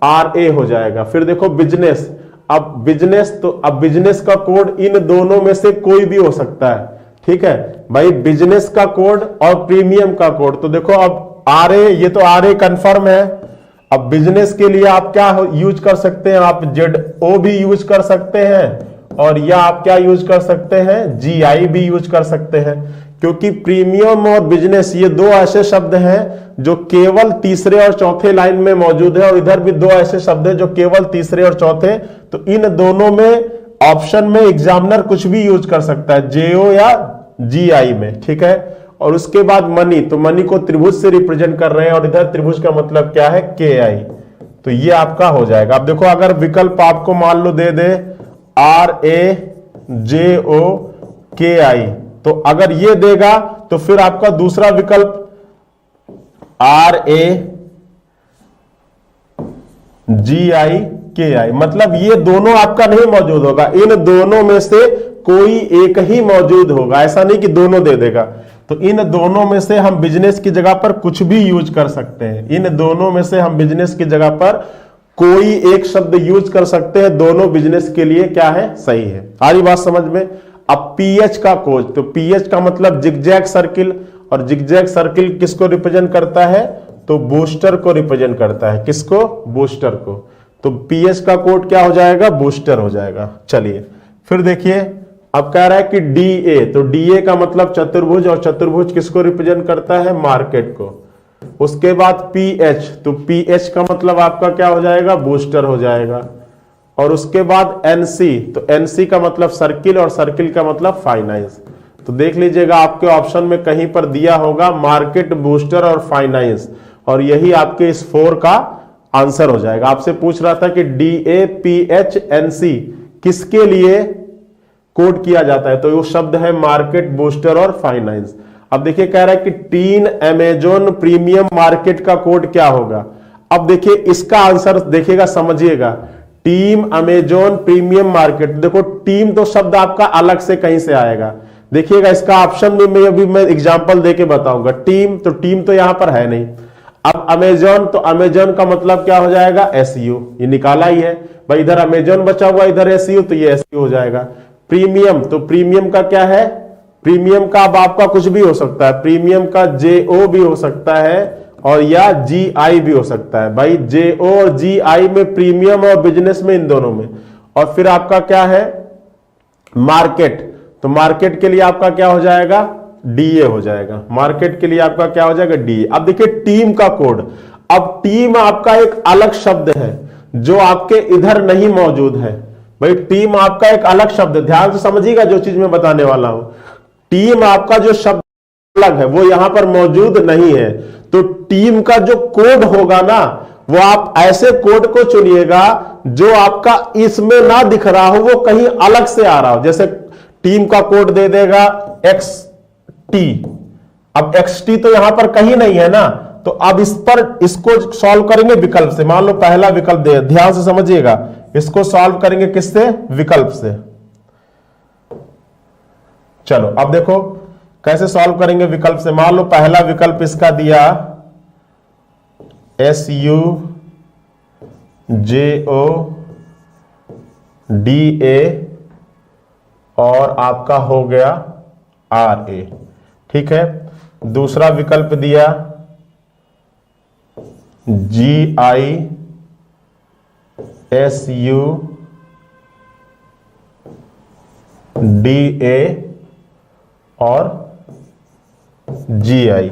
Speaker 1: RA हो जाएगा। फिर देखो बिजनेस, अब बिजनेस, तो अब बिजनेस का कोड इन दोनों में से कोई भी हो सकता है, ठीक है भाई, बिजनेस का कोड और प्रीमियम का कोड। तो देखो, अब RA, ये तो RA कंफर्म है। अब बिजनेस के लिए आप क्या यूज कर सकते हैं, आप ZO भी यूज कर सकते हैं, और या आप क्या यूज कर सकते हैं, GI भी यूज कर सकते हैं, क्योंकि प्रीमियम और बिजनेस ये दो ऐसे शब्द हैं जो केवल तीसरे और चौथे लाइन में मौजूद है, और इधर भी दो ऐसे शब्द हैं जो केवल तीसरे और चौथे। तो इन दोनों में ऑप्शन में एग्जामिनर कुछ भी यूज कर सकता है, JO या GI में, ठीक है। और उसके बाद मनी, तो मनी को त्रिभुज से रिप्रेजेंट कर रहे हैं, और इधर त्रिभुज का मतलब क्या है, KI। तो ये आपका हो जाएगा। अब देखो, अगर विकल्प आपको मान लो दे दे RAJOKI, तो अगर ये देगा तो फिर आपका दूसरा विकल्प RAGIKI, मतलब ये दोनों आपका नहीं मौजूद होगा, इन दोनों में से कोई एक ही मौजूद होगा, ऐसा नहीं कि दोनों दे देगा। तो इन दोनों में से हम बिजनेस की जगह पर कुछ भी यूज कर सकते हैं, इन दोनों में से हम बिजनेस की जगह पर कोई एक शब्द यूज कर सकते हैं, दोनों बिजनेस के लिए क्या है, सही है। आ रही बात समझ में। अब PH का कोड, तो PH का मतलब जिगजैग सर्किल, और जिगजैग सर्किल किसको रिप्रेजेंट करता है, तो बूस्टर को रिप्रेजेंट करता है, किसको, बूस्टर को। तो PH का कोड क्या हो जाएगा, बूस्टर हो जाएगा। चलिए, फिर देखिए, अब कह रहा है कि DA, तो DA का मतलब चतुर्भुज, और चतुर्भुज किसको रिप्रेजेंट करता है, मार्केट को। उसके बाद PH, तो PH का मतलब आपका क्या हो जाएगा, बूस्टर हो जाएगा। और उसके बाद NC, तो NC का मतलब सर्किल, और सर्किल का मतलब फाइनेंस। तो देख लीजिएगा, आपके ऑप्शन में कहीं पर दिया होगा मार्केट, बूस्टर और फाइनेंस, और यही आपके इस 4 का आंसर हो जाएगा। आपसे पूछ रहा था कि DA PH NC किसके लिए कोड किया जाता है, तो वो शब्द है मार्केट, बूस्टर और फाइनेंस। अब देखिए, कह रहा है कि टीन अमेजोन प्रीमियम मार्केट का कोड क्या होगा। अब देखिए, इसका आंसर देखिएगा, समझिएगा, टीम अमेजोन प्रीमियम मार्केट। देखो, टीम तो शब्द आपका अलग से कहीं से आएगा, देखिएगा इसका ऑप्शन में मैं एग्जांपल देके बताऊंगा। टीम, तो टीम तो यहां पर है नहीं। अब अमेजोन, तो अमेजोन का मतलब क्या हो जाएगा, SU, ये निकाला ही है भाई, इधर अमेजोन बचा हुआ, इधर SU, तो ये SU हो जाएगा। प्रीमियम, तो प्रीमियम का क्या है, प्रीमियम का अब आपका कुछ भी हो सकता है, प्रीमियम का JO भी हो सकता है, और या GI भी हो सकता है भाई, JO और GI में, प्रीमियम और बिजनेस में, इन दोनों में। और फिर आपका क्या है, मार्केट, तो मार्केट के लिए आपका क्या हो जाएगा, DA हो जाएगा। मार्केट के लिए आपका क्या हो जाएगा, DA। अब देखिए, टीम का कोड, अब टीम आपका एक अलग शब्द है जो आपके इधर नहीं मौजूद है भाई, टीम आपका एक अलग शब्द, ध्यान से समझिएगा जो चीज मैं बताने वाला हूं। टीम आपका जो शब्द अलग है वो यहां पर मौजूद नहीं है, तो टीम का जो कोड होगा ना, वो आप ऐसे कोड को चुनिएगा जो आपका इसमें ना दिख रहा हो, वो कहीं अलग से आ रहा हो। जैसे टीम का कोड दे देगा XT, अब xt तो यहां पर कहीं नहीं है ना, तो अब इस पर इसको सॉल्व करेंगे विकल्प से। मान लो पहला विकल्प दे, ध्यान से समझिएगा, इसको सॉल्व करेंगे किससे? विकल्प से। चलो अब देखो कैसे सॉल्व करेंगे विकल्प से। मान लो पहला विकल्प इसका दिया SUJODA और आपका हो गया RA, ठीक है। दूसरा विकल्प दिया GISUDA और GI,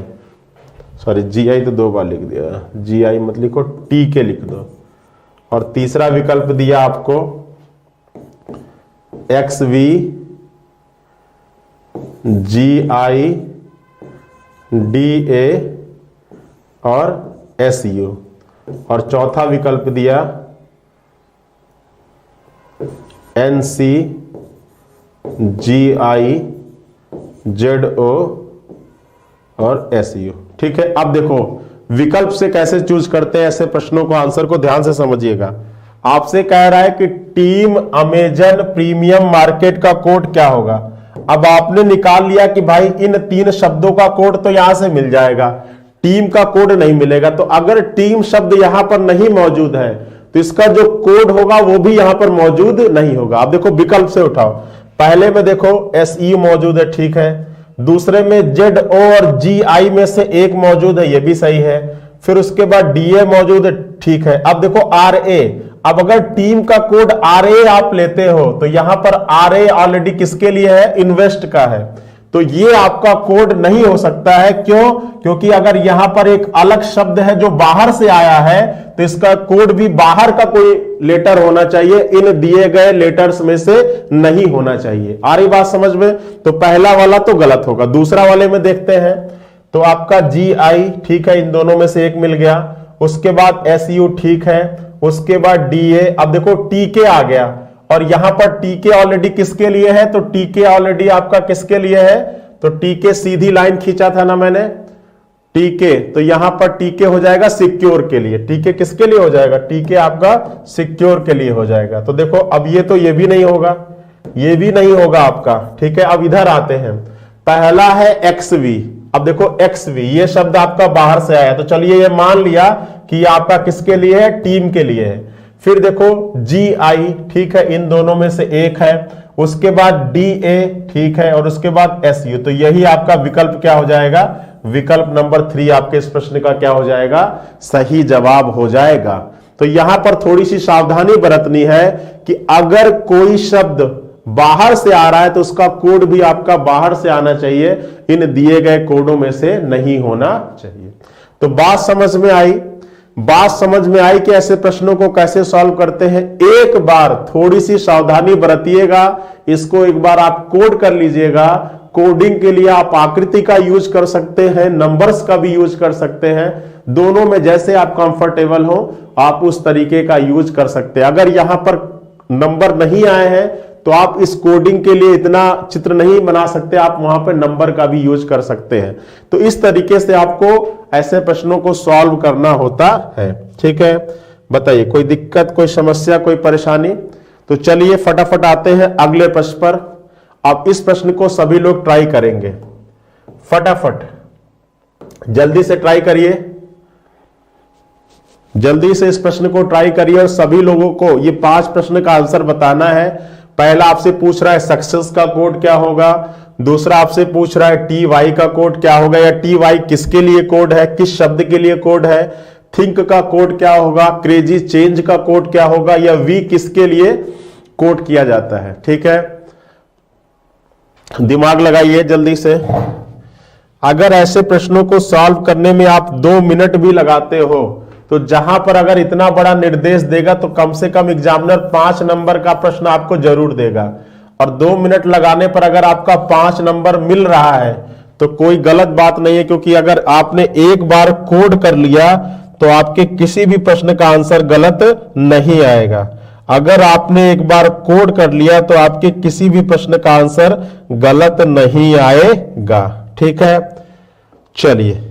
Speaker 1: सॉरी GI तो 2 बार लिख दिया, GI मत लिखो, TK लिख दो। और तीसरा विकल्प दिया आपको XVGIDA और SU। और चौथा विकल्प दिया NCGIZO और SU, ठीक है। अब देखो विकल्प से कैसे चूज करते हैं ऐसे प्रश्नों को, आंसर को ध्यान से समझिएगा। आपसे कह रहा है कि टीम अमेजन प्रीमियम मार्केट का कोड क्या होगा। अब आपने निकाल लिया कि भाई इन 3 शब्दों का कोड तो यहां से मिल जाएगा, टीम का कोड नहीं मिलेगा। तो अगर टीम शब्द यहां पर नहीं मौजूद है तो इसका जो कोड होगा वो भी यहां पर मौजूद नहीं होगा। अब देखो विकल्प से उठाओ, पहले में देखो SE मौजूद है, ठीक है। दूसरे में ZO और GI में से एक मौजूद है, ये भी सही है। फिर उसके बाद DA मौजूद है, ठीक है। अब देखो RA, अब अगर टीम का कोड RA आप लेते हो तो यहां पर RA ऑलरेडी किसके लिए है? इन्वेस्ट का है, तो ये आपका कोड नहीं हो सकता है। क्यों? क्योंकि अगर यहां पर एक अलग शब्द है जो बाहर से आया है तो इसका कोड भी बाहर का कोई लेटर होना चाहिए, इन दिए गए लेटर्स में से नहीं होना चाहिए। आ रही बात समझ में? तो पहला वाला तो गलत होगा। दूसरा वाले में देखते हैं, तो आपका GI ठीक है, इन दोनों में से एक मिल गया। उसके बाद SU ठीक है, उसके बाद DA। अब देखो TK आ गया, और यहां पर TK ऑलरेडी किसके लिए है? तो TK ऑलरेडी आपका किसके लिए है? तो TK सीधी लाइन खींचा था ना मैंने, TK, तो यहां पर TK हो जाएगा सिक्योर के लिए। TK किसके लिए हो जाएगा? TK आपका सिक्योर के लिए हो जाएगा। तो देखो अब ये तो ये भी नहीं होगा, ये भी नहीं होगा आपका, ठीक है। अब इधर आते हैं, पहला है XV। अब देखो XV ये शब्द आपका बाहर से आया, तो चलिए ये मान लिया कि ये आपका किसके लिए है? टीम के लिए है। फिर देखो GI ठीक है, इन दोनों में से एक है। उसके बाद DA ठीक है, और उसके बाद SU। तो यही आपका विकल्प क्या हो जाएगा? विकल्प नंबर 3 आपके इस प्रश्न का क्या हो जाएगा? सही जवाब हो जाएगा। तो यहां पर थोड़ी सी सावधानी बरतनी है कि अगर कोई शब्द बाहर से आ रहा है तो उसका कोड भी आपका बाहर से आना चाहिए, इन दिए गए कोडों में से नहीं होना चाहिए। तो बात समझ में आई? बात समझ में आई कि ऐसे प्रश्नों को कैसे सॉल्व करते हैं। एक बार थोड़ी सी सावधानी बरतिएगा, इसको एक बार आप कोड कर लीजिएगा। कोडिंग के लिए आप आकृति का यूज कर सकते हैं, नंबर्स का भी यूज कर सकते हैं, दोनों में जैसे आप कंफर्टेबल हो आप उस तरीके का यूज कर सकते हैं। अगर यहां पर नंबर नहीं आए हैं तो आप इस कोडिंग के लिए इतना चित्र नहीं बना सकते, आप वहां पर नंबर का भी यूज कर सकते हैं। तो इस तरीके से आपको ऐसे प्रश्नों को सॉल्व करना होता है, ठीक है। बताइए कोई दिक्कत, कोई समस्या, कोई परेशानी? तो चलिए फटाफट आते हैं अगले प्रश्न पर। अब इस प्रश्न को सभी लोग ट्राई करेंगे, फटाफट जल्दी से ट्राई करिए, जल्दी से इस प्रश्न को ट्राई करिए और सभी लोगों को ये 5 प्रश्न का आंसर बताना है। पहला आपसे पूछ रहा है सक्सेस का कोड क्या होगा, दूसरा आपसे पूछ रहा है TY का कोड क्या होगा, या TY किसके लिए कोड है, किस शब्द के लिए कोड है, थिंक का कोड क्या होगा, क्रेजी चेंज का कोड क्या होगा, या V किसके लिए कोड किया जाता है, ठीक है। दिमाग लगाइए जल्दी से। अगर ऐसे प्रश्नों को सॉल्व करने में आप 2 मिनट भी लगाते हो तो जहां पर अगर इतना बड़ा निर्देश देगा तो कम से कम एग्जामिनर 5 नंबर का प्रश्न आपको जरूर देगा। और 2 मिनट लगाने पर अगर आपका 5 नंबर मिल रहा है तो कोई गलत बात नहीं है, क्योंकि अगर आपने एक बार कोड कर लिया तो आपके किसी भी प्रश्न का आंसर गलत नहीं आएगा। अगर आपने एक बार कोड कर लिया तो आपके किसी भी प्रश्न का आंसर गलत नहीं आएगा, ठीक है। चलिए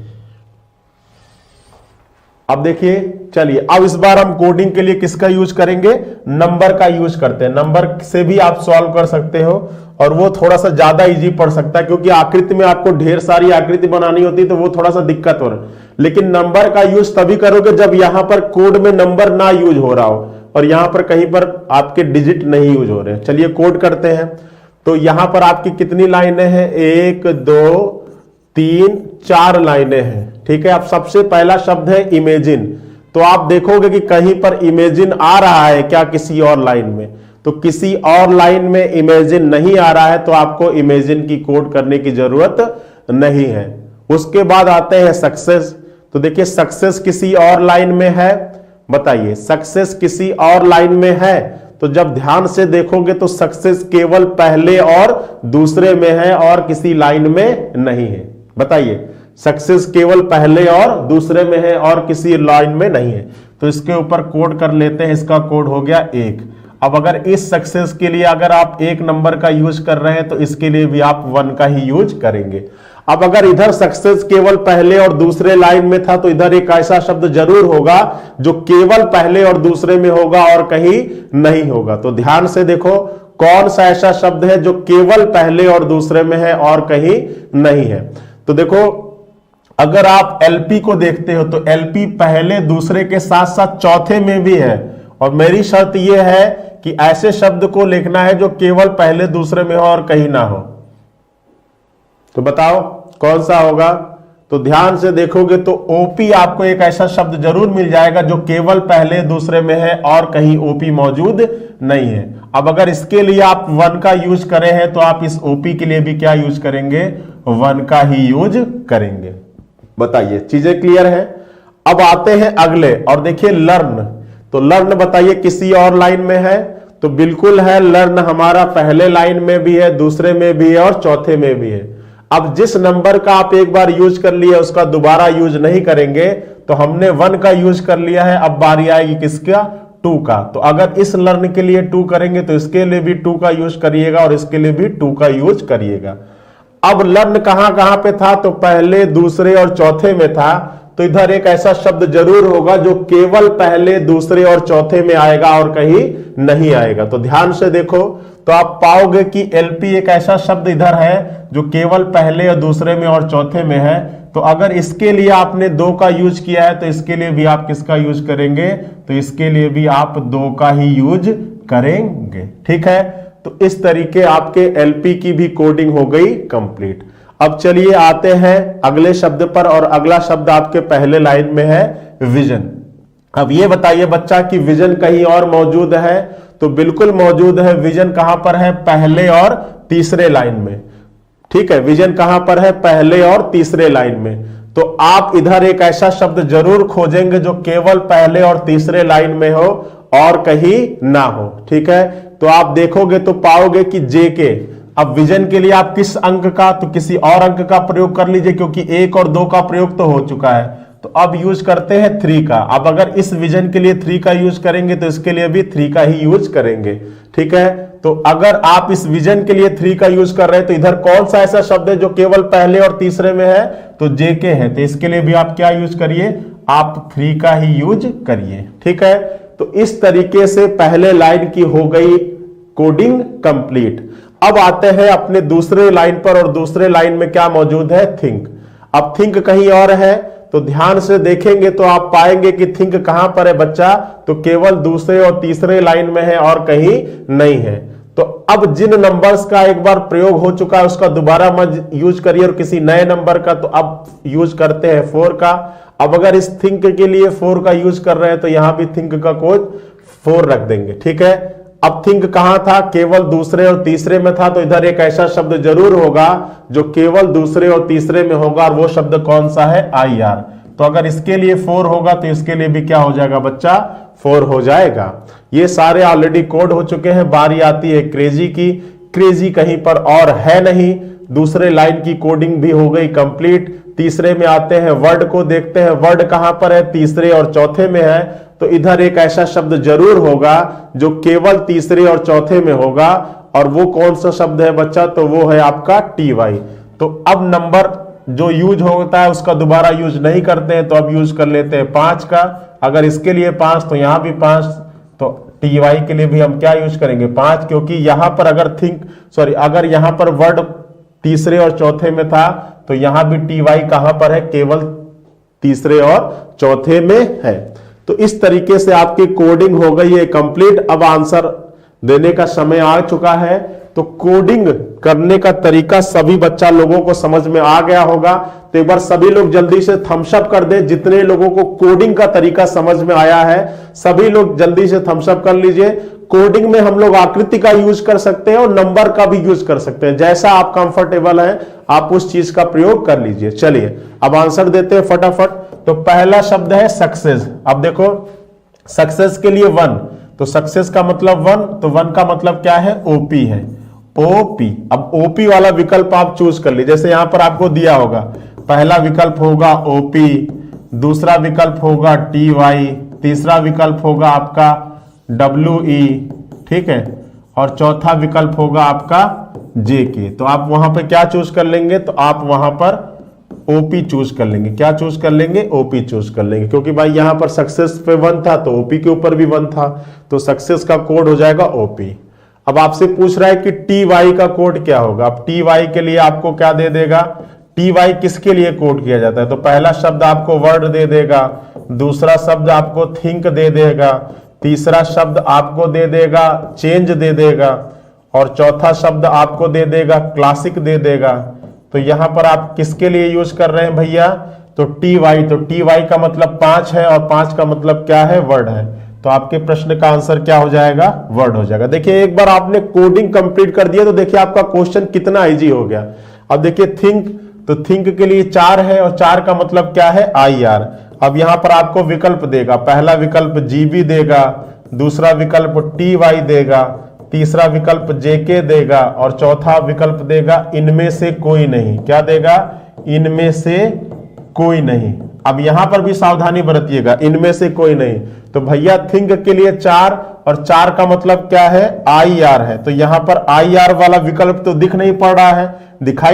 Speaker 1: अब देखिए, चलिए अब इस बार हम कोडिंग के लिए किसका यूज करेंगे, नंबर का यूज करते हैं। नंबर से भी आप सॉल्व कर सकते हो और वो थोड़ा सा ज्यादा इजी पड़ सकता है, क्योंकि आकृति में आपको ढेर सारी आकृति बनानी होती है तो वो थोड़ा सा दिक्कत हो रहा है। लेकिन नंबर का यूज तभी करोगे जब यहां पर कोड में नंबर ना यूज हो रहा हो और यहां पर कहीं पर आपके डिजिट नहीं यूज हो रहे हैं। चलिए कोड करते हैं। तो यहां पर आपकी कितनी लाइनें हैं, 1 2 3 4 लाइनें हैं। ठीक है, अब सबसे पहला शब्द है इमेजिन। तो आप देखोगे कि कहीं पर इमेजिन आ रहा है क्या किसी और लाइन में, तो किसी और लाइन में इमेजिन नहीं आ रहा है, तो आपको इमेजिन की कोड करने की जरूरत नहीं है। उसके बाद आते हैं सक्सेस। तो देखिए सक्सेस किसी और लाइन में है, बताइए सक्सेस किसी और लाइन में है। तो जब ध्यान से देखोगे तो सक्सेस केवल पहले और दूसरे में है और किसी लाइन में नहीं है। बताइए, सक्सेस केवल पहले और दूसरे में है और किसी लाइन में नहीं है। तो इसके ऊपर कोड कर लेते हैं। इसका कोड हो गया 1। अब अगर इस सक्सेस के लिए अगर आप 1 नंबर का यूज कर रहे हैं तो इसके लिए भी आप 1 का ही यूज करेंगे। अब अगर इधर सक्सेस केवल पहले और दूसरे लाइन में था तो इधर एक ऐसा शब्द जरूर होगा जो केवल पहले और दूसरे में होगा और कहीं नहीं होगा। तो ध्यान से देखो कौन सा ऐसा शब्द है जो केवल पहले और दूसरे में है और कहीं नहीं है। तो देखो अगर आप एलपी को देखते हो तो एलपी पहले दूसरे के साथ साथ चौथे में भी है, और मेरी शर्त यह है कि ऐसे शब्द को लिखना है जो केवल पहले दूसरे में हो और कहीं ना हो। तो बताओ कौन सा होगा। तो ध्यान से देखोगे तो ओपी आपको एक ऐसा शब्द जरूर मिल जाएगा जो केवल पहले दूसरे में है और कहीं ओपी मौजूद नहीं है। अब अगर इसके लिए आप 1 का यूज करे हैं तो आप इस ओपी के लिए भी क्या यूज करेंगे, 1 का ही यूज करेंगे। बताइए चीजें क्लियर है। अब आते हैं अगले और देखिए लर्न। तो लर्न बताइए किसी और लाइन में है, तो बिल्कुल है, लर्न हमारा पहले लाइन में भी है, दूसरे में भी है और चौथे में भी है। अब जिस नंबर का आप एक बार यूज कर लिया उसका दोबारा यूज नहीं करेंगे, तो हमने 1 का यूज कर लिया है, अब बारी आएगी किसका, 2 का। तो अगर इस लर्न के लिए 2 करेंगे तो इसके लिए भी 2 का यूज करिएगा और इसके लिए भी 2 का यूज करिएगा। अब लर्न कहां पे था, तो पहले दूसरे और चौथे में था। तो इधर एक ऐसा शब्द जरूर होगा जो केवल पहले दूसरे और चौथे में आएगा और कहीं नहीं आएगा। तो ध्यान से देखो तो आप पाओगे कि एलपी एक ऐसा शब्द इधर है जो केवल पहले और दूसरे में और चौथे में है। तो अगर इसके लिए आपने 2 का यूज किया है तो इसके लिए भी आप किसका यूज करेंगे, तो इसके लिए भी आप 2 का ही यूज करेंगे। ठीक है, तो इस तरीके आपके एलपी की भी कोडिंग हो गई कंप्लीट। अब चलिए आते हैं अगले शब्द पर, और अगला शब्द आपके पहले लाइन में है विजन। अब ये बताइए बच्चा कि विजन कहीं और मौजूद है, तो बिल्कुल मौजूद है। विजन कहां पर है, पहले और तीसरे लाइन में। ठीक है, विजन कहां पर है, पहले और तीसरे लाइन में। तो आप इधर एक ऐसा शब्द जरूर खोजेंगे जो केवल पहले और तीसरे लाइन में हो और कहीं ना हो। ठीक है, तो आप देखोगे तो पाओगे कि जेके। अब विजन के लिए आप किस अंक का, तो किसी और अंक का प्रयोग कर लीजिए, क्योंकि 1 और 2 का प्रयोग तो हो चुका है। तो अब यूज करते हैं 3 का। अब अगर इस विजन के लिए 3 का यूज करेंगे तो इसके लिए भी 3 का ही यूज करेंगे। ठीक है, तो अगर आप इस विजन के लिए 3 का यूज कर रहे हैं तो इधर कौन सा ऐसा शब्द है जो केवल पहले और तीसरे में है, तो जेके है। तो इसके लिए भी आप क्या यूज करिए, आप 3 का ही यूज करिए। ठीक है, तो इस तरीके से पहले लाइन की हो गई कोडिंग कंप्लीट। अब आते हैं अपने दूसरे लाइन पर, और दूसरे लाइन में क्या मौजूद है, थिंक। अब थिंक कहीं और है, तो ध्यान से देखेंगे तो आप पाएंगे कि थिंक कहां पर है बच्चा, तो केवल दूसरे और तीसरे लाइन में है और कहीं नहीं है। तो अब जिन नंबर्स का एक बार प्रयोग हो चुका है उसका दोबारा मत यूज करिए, और किसी नए नंबर का तो अब यूज करते हैं 4 का। अब अगर इस थिंक के लिए 4 का यूज कर रहे हैं तो यहां भी थिंक का कोड 4 रख देंगे। ठीक है, अब थिंक कहां था, केवल दूसरे और तीसरे में था। तो इधर एक ऐसा शब्द जरूर होगा जो केवल दूसरे और तीसरे में होगा, और वो शब्द कौन सा है, IR। तो अगर इसके लिए 4 होगा तो इसके लिए भी क्या हो जाएगा बच्चा, 4 हो जाएगा। ये सारे ऑलरेडी कोड हो चुके हैं। बारी आती है क्रेजी की। क्रेजी कहीं पर और है नहीं, दूसरे लाइन की कोडिंग भी हो गई कंप्लीट। तीसरे में आते हैं, वर्ड को देखते हैं। वर्ड कहां पर है, तीसरे और चौथे में है। तो इधर एक ऐसा शब्द जरूर होगा जो केवल तीसरे और चौथे में होगा, और वो कौन सा शब्द है बच्चा, तो वो है आपका TY। तो अब नंबर जो यूज होता है उसका दोबारा यूज नहीं करते हैं तो अब यूज कर लेते हैं 5 का। अगर इसके लिए 5 तो यहां भी 5, तो टी वाई के लिए भी हम क्या यूज करेंगे 5, क्योंकि यहां पर अगर अगर यहां पर वर्ड तीसरे और चौथे में था तो यहां भी टी वाई कहां पर है, केवल तीसरे और चौथे में है। तो इस तरीके से आपकी कोडिंग हो गई है कंप्लीट। अब आंसर देने का समय आ चुका है। तो कोडिंग करने का तरीका सभी बच्चा लोगों को समझ में आ गया होगा। तो एक बार सभी लोग जल्दी से थम्स अप कर दे, जितने लोगों को कोडिंग का तरीका समझ में आया है सभी लोग जल्दी से थम्स अप कर लीजिए। कोडिंग में हम लोग आकृति का यूज कर सकते हैं और नंबर का भी यूज कर सकते हैं, जैसा आप कंफर्टेबल है आप उस चीज का प्रयोग कर लीजिए। चलिए अब आंसर देते हैं फटाफट। तो पहला शब्द है सक्सेस। अब देखो सक्सेस के लिए 1, तो सक्सेस का मतलब 1, तो 1 का मतलब क्या है, ओपी है, ओपी। अब ओपी वाला विकल्प आप चूज कर लीजिए। जैसे यहां पर आपको दिया होगा, पहला विकल्प होगा ओपी, दूसरा विकल्प होगा टी वाई, तीसरा विकल्प होगा आपका डब्ल्यू ई, ठीक है, और चौथा विकल्प होगा आपका जे के। तो आप वहां पर क्या चूज कर लेंगे, तो आप वहां पर ओपी चूज कर लेंगे। क्या चूज कर लेंगे, ओपी चूज कर लेंगे, क्योंकि भाई यहां पर सक्सेस पे 1 था तो ओपी के ऊपर भी 1 था, तो सक्सेस का कोड हो जाएगा ओपी। अब आपसे पूछ रहा है कि टी वाई का कोड क्या होगा। अब टी वाई के लिए आपको क्या दे देगा, टी वाई किसके लिए कोड किया जाता है, तो पहला शब्द आपको वर्ड दे देगा, दूसरा शब्द आपको थिंक दे देगा, तीसरा शब्द आपको दे देगा चेंज दे देगा, और चौथा शब्द आपको दे देगा क्लासिक दे देगा। तो यहां पर आप किसके लिए यूज कर रहे हैं भैया, तो टी वाई। तो टी वाई का मतलब 5 है और 5 का मतलब क्या है, वर्ड है। तो आपके प्रश्न का आंसर क्या हो जाएगा, वर्ड हो जाएगा। देखिए एक बार आपने कोडिंग कंप्लीट कर दिया तो देखिए आपका क्वेश्चन कितना इजी हो गया। अब देखिए थिंक, तो थिंक के लिए 4 है और 4 का मतलब क्या है, आई आर। अब यहां पर आपको विकल्प देगा, पहला विकल्प जीबी देगा, दूसरा विकल्प टी वाई देगा, तीसरा विकल्प जेके देगा, और चौथा विकल्प देगा इनमें से कोई नहीं। क्या देगा, इनमें से कोई नहीं। अब यहां पर भी सावधानी बरतिएगा, इनमें से कोई नहीं। तो भैया थिंक के लिए 4 और 4 का मतलब क्या है, आई आर है। तो यहां पर आई आर वाला विकल्प तो दिखाई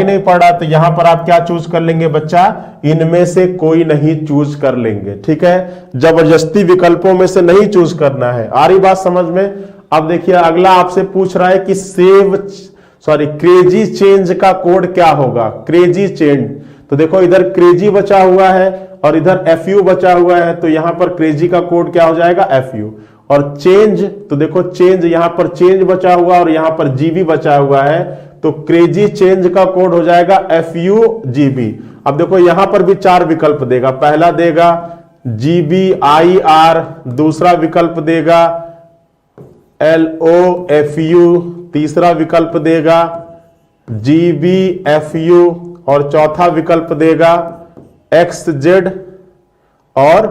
Speaker 1: नहीं पड़ रहा। तो यहां पर आप क्या चूज कर लेंगे बच्चा, इनमें से कोई नहीं चूज कर लेंगे। ठीक है, जबरदस्ती विकल्पों में से नहीं चूज करना है। आ रही बात समझ में। अब देखिए अगला आपसे पूछ रहा है कि क्रेजी चेंज का कोड क्या होगा, क्रेजी चेंज। तो देखो इधर क्रेजी बचा हुआ है और इधर एफयू बचा हुआ है, तो यहां पर क्रेजी का कोड क्या हो जाएगा, एफयू। और चेंज, तो देखो चेंज, यहां पर चेंज बचा हुआ और यहां पर जीबी बचा हुआ है, तो क्रेजी चेंज का कोड हो जाएगा एफयू जीबी। अब देखो यहां पर भी 4 विकल्प देगा, पहला देगा जीबी आई आर, दूसरा विकल्प देगा LOFU, तीसरा विकल्प देगा GBFU, और चौथा विकल्प देगा XZ और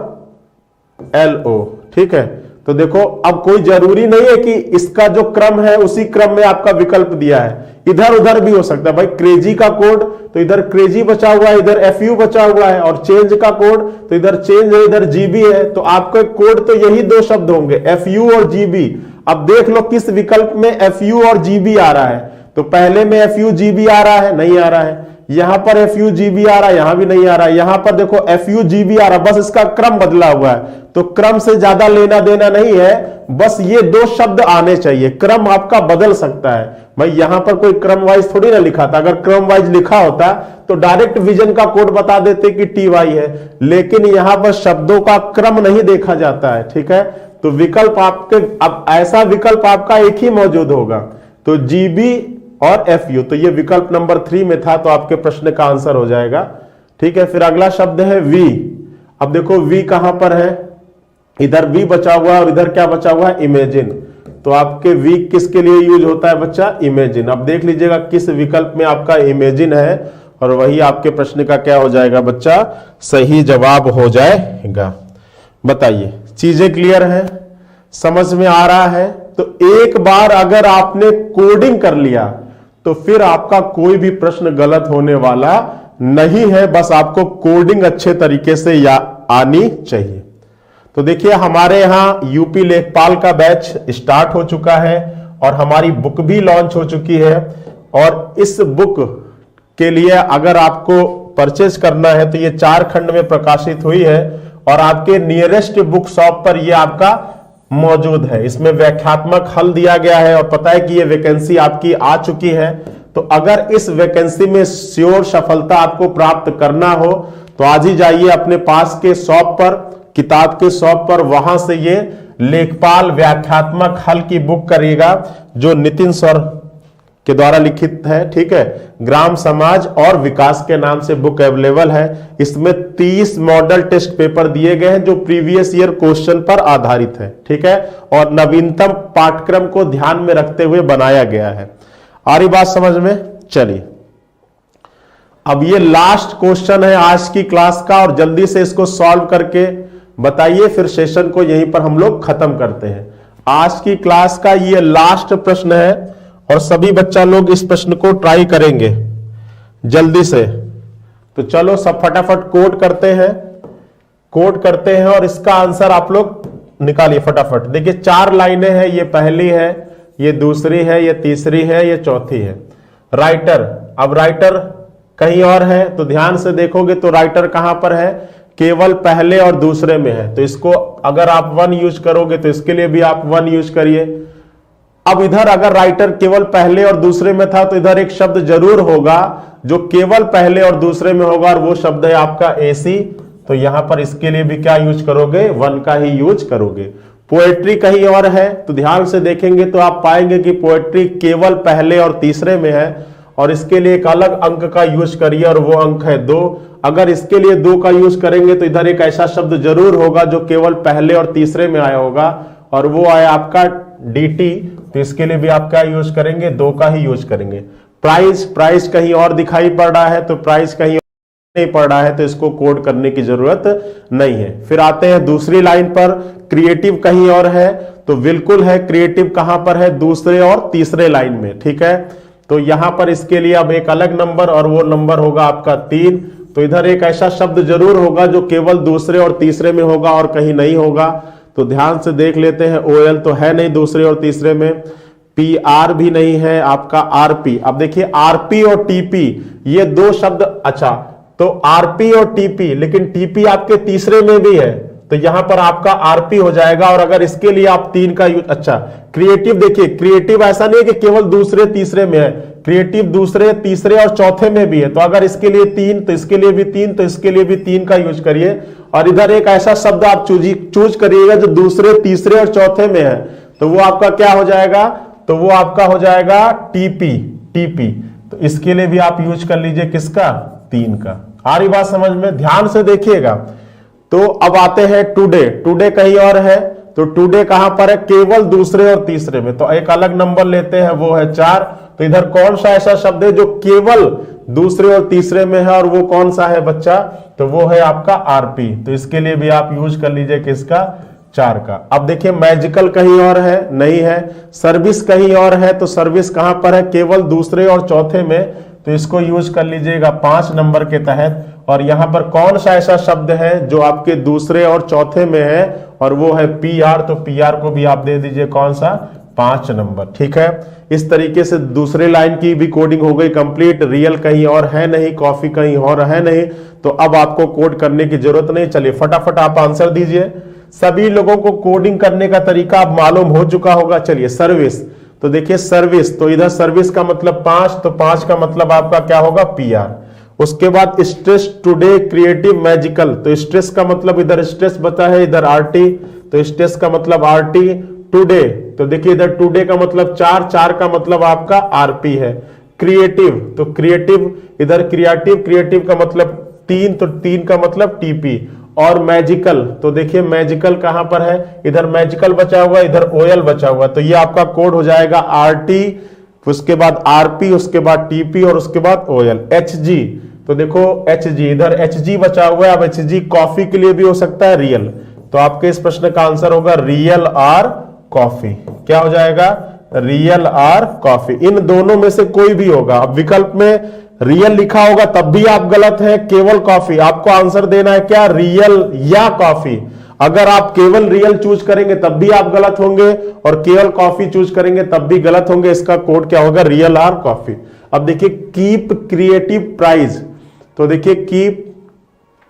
Speaker 1: LO। ठीक है, तो देखो अब कोई जरूरी नहीं है कि इसका जो क्रम है उसी क्रम में आपका विकल्प दिया है, इधर उधर भी हो सकता है। भाई क्रेजी का कोड तो इधर क्रेजी बचा हुआ है, इधर FU बचा हुआ है, और चेंज का कोड तो इधर चेंज है, इधर GB है। तो आपका कोड तो यही 2 शब्द होंगे, FU और GB। अब देख लो किस विकल्प में FU और GB आ रहा है। तो पहले में FU GB आ रहा है, नहीं आ रहा है। यहां पर FU GB आ रहा है, यहां भी नहीं आ रहा है। यहां पर देखो FU GB आ रहा है, बस इसका क्रम बदला हुआ है। तो क्रम से ज्यादा लेना देना नहीं है, बस ये 2 शब्द आने चाहिए। क्रम आपका बदल सकता है भाई, यहां पर कोई क्रम वाइज थोड़ी ना लिखा था। अगर क्रम वाइज लिखा होता तो डायरेक्ट विजन का कोड बता देते कि TY है, लेकिन यहां पर शब्दों का क्रम नहीं देखा जाता है। ठीक है, तो विकल्प आपके, अब ऐसा विकल्प आपका एक ही मौजूद होगा, तो GB और FU। तो ये विकल्प नंबर 3 में था, तो आपके प्रश्न का आंसर हो जाएगा। ठीक है, फिर अगला शब्द है V। अब देखो V कहां पर है, इधर V बचा हुआ है और इधर क्या बचा हुआ है, इमेजिन। तो आपके V किसके लिए यूज होता है बच्चा, इमेजिन। अब देख लीजिएगा किस विकल्प में आपका इमेजिन है, और वही आपके प्रश्न का क्या हो जाएगा बच्चा, सही जवाब हो जाएगा। बताइए चीजें क्लियर है, समझ में आ रहा है। तो एक बार अगर आपने कोडिंग कर लिया तो फिर आपका कोई भी प्रश्न गलत होने वाला नहीं है, बस आपको कोडिंग अच्छे तरीके से आनी चाहिए। तो देखिए हमारे यहां यूपी लेखपाल का बैच स्टार्ट हो चुका है और हमारी बुक भी लॉन्च हो चुकी है। और इस बुक के लिए अगर आपको परचेज करना है तो ये 4 खंड में प्रकाशित हुई है और आपके नियरेस्ट बुक शॉप पर ये आपका मौजूद है। इसमें व्याख्यात्मक हल दिया गया है और पता है कि ये वैकेंसी आपकी आ चुकी है। तो अगर इस वैकेंसी में श्योर सफलता आपको प्राप्त करना हो तो आज ही जाइए अपने पास के शॉप पर, किताब के शॉप पर, वहां से ये लेखपाल व्याख्यात्मक हल की बुक करिएगा जो नितिन सर के द्वारा लिखित है। ठीक है, ग्राम समाज और विकास के नाम से बुक अवेलेबल है। इसमें 30 मॉडल टेस्ट पेपर दिए गए हैं जो प्रीवियस ईयर क्वेश्चन पर आधारित है। ठीक है, और नवीनतम पाठ्यक्रम को ध्यान में रखते हुए बनाया गया है। आ रही बात समझ में? चलिए अब ये लास्ट क्वेश्चन है आज की क्लास का और जल्दी से इसको सॉल्व करके बताइए, फिर सेशन को यहीं पर हम लोग खत्म करते हैं। आज की क्लास का ये लास्ट प्रश्न है और सभी बच्चा लोग इस प्रश्न को ट्राई करेंगे जल्दी से। तो चलो सब फटाफट कोड करते हैं और इसका आंसर आप लोग निकालिए फटाफट। देखिए 4 लाइनें हैं, ये पहली है, ये दूसरी है, ये तीसरी है, ये चौथी है। राइटर, अब राइटर कहीं और है तो ध्यान से देखोगे तो राइटर कहां पर है, केवल पहले और दूसरे में है। तो इसको अगर आप 1 यूज करोगे तो इसके लिए भी आप 1 यूज करिए। अब इधर अगर राइटर केवल पहले और दूसरे में था तो इधर एक शब्द जरूर होगा जो केवल पहले और दूसरे में होगा और वो शब्द है आपका एसी। तो यहां पर इसके लिए भी क्या यूज करोगे, 1 का ही यूज करोगे। पोएट्री कहीं और है तो ध्यान से देखेंगे तो आप पाएंगे कि पोएट्री केवल पहले और तीसरे में है और इसके लिए एक अलग अंक का यूज करिए और वो अंक है 2। अगर इसके लिए 2 का यूज करेंगे तो इधर एक ऐसा शब्द जरूर होगा जो केवल पहले और तीसरे में आया होगा और वो आया आपका डीटी। तो इसके लिए भी आप क्या यूज करेंगे, 2 का ही यूज करेंगे। प्राइस कहीं और दिखाई पड़ रहा है तो प्राइस कहीं नहीं पड़ रहा है तो इसको कोड करने की जरूरत नहीं है। फिर आते हैं दूसरी लाइन पर, क्रिएटिव कहीं और है तो बिल्कुल है, क्रिएटिव कहां पर है, दूसरे और तीसरे लाइन में। ठीक है, तो यहां पर इसके लिए अब एक अलग नंबर और वो नंबर होगा आपका 3। तो इधर एक ऐसा शब्द जरूर होगा जो केवल दूसरे और तीसरे में होगा और कहीं नहीं होगा। तो ध्यान से देख लेते हैं, ओएल तो है नहीं दूसरे और तीसरे में, पीआर भी नहीं है, आपका आरपी। अब देखिए आरपी और टीपी ये 2 शब्द, अच्छा तो आरपी और टीपी, लेकिन टीपी आपके तीसरे में भी है तो यहां पर आपका आरपी हो जाएगा। और अगर इसके लिए आप 3 का यूज, अच्छा क्रिएटिव, देखिए क्रिएटिव ऐसा नहीं है कि केवल दूसरे तीसरे में है, क्रिएटिव दूसरे तीसरे और चौथे में भी है। तो अगर इसके लिए 3 तो इसके लिए भी 3, तो इसके लिए भी 3 का यूज करिए। और इधर एक ऐसा शब्द आप चूज करिएगा जो दूसरे तीसरे और चौथे में है तो वो आपका क्या हो जाएगा, तो वो आपका हो जाएगा टीपी। तो इसके लिए भी आप यूज कर लीजिए किसका, 3 का। आ रही बात समझ में? ध्यान से देखिएगा। तो अब आते हैं टुडे कहीं और है तो टुडे कहां पर है, केवल दूसरे और तीसरे में। तो एक अलग नंबर लेते हैं वो है 4। तो इधर कौन सा ऐसा शब्द है जो केवल दूसरे और तीसरे में है और वो कौन सा है बच्चा, तो वो है आपका आरपी। तो इसके लिए भी आप यूज कर लीजिए किसका, 4 का। अब देखिए मैजिकल कहीं और है, नहीं है। सर्विस कहीं और है तो सर्विस कहां पर है, केवल दूसरे और चौथे में। तो इसको यूज कर लीजिएगा 5 नंबर के तहत। और यहां पर कौन सा ऐसा शब्द है जो आपके दूसरे और चौथे में है और वो है पीआर। तो पीआर को भी आप दे दीजिए कौन सा, 5 नंबर। ठीक है, इस तरीके से दूसरे लाइन की भी कोडिंग हो गई कंप्लीट। रियल कहीं और है नहीं, कॉफी कहीं और है नहीं, तो अब आपको कोड करने की जरूरत नहीं। चलिए फटाफट आप आंसर दीजिए। सभी लोगों को कोडिंग करने का तरीका अब मालूम हो चुका होगा। चलिए सर्विस, तो देखिए सर्विस, तो इधर सर्विस का मतलब 5, तो 5 का मतलब आपका क्या होगा, पीआर। उसके बाद स्ट्रेस, टुडे, क्रिएटिव, मैजिकल, तो स्ट्रेस का मतलब इधर स्ट्रेस बचा है, इधर आरटी, तो स्ट्रेस का मतलब आरटी। टुडे, तो देखिए इधर टुडे का मतलब 4 का मतलब आपका आरपी है। क्रिएटिव, तो क्रिएटिव, इधर क्रिएटिव का मतलब 3, तो 3 का मतलब टीपी। और मैजिकल, तो देखिए मैजिकल कहां पर है, इधर मैजिकल बचा हुआ, इधर ओएल बचा हुआ। तो ये आपका कोड हो जाएगा आरटी, उसके बाद आरपी, उसके बाद टीपी और उसके बाद ओएल। एचजी, तो देखो एचजी, इधर एचजी बचा हुआ है। अब एचजी कॉफी के लिए भी हो सकता है, रियल। तो आपके इस प्रश्न का आंसर होगा रियल आर कॉफी। क्या हो जाएगा, रियल आर कॉफी। इन दोनों में से कोई भी होगा। अब विकल्प में रियल लिखा होगा तब भी आप गलत है, केवल कॉफी। आपको आंसर देना है क्या, रियल या कॉफी। अगर आप केवल रियल चूज करेंगे तब भी आप गलत होंगे और केवल कॉफी चूज करेंगे तब भी गलत होंगे। इसका कोड क्या होगा, रियल आर कॉफी। अब देखिए कीप क्रिएटिव प्राइज, तो देखिए कीप,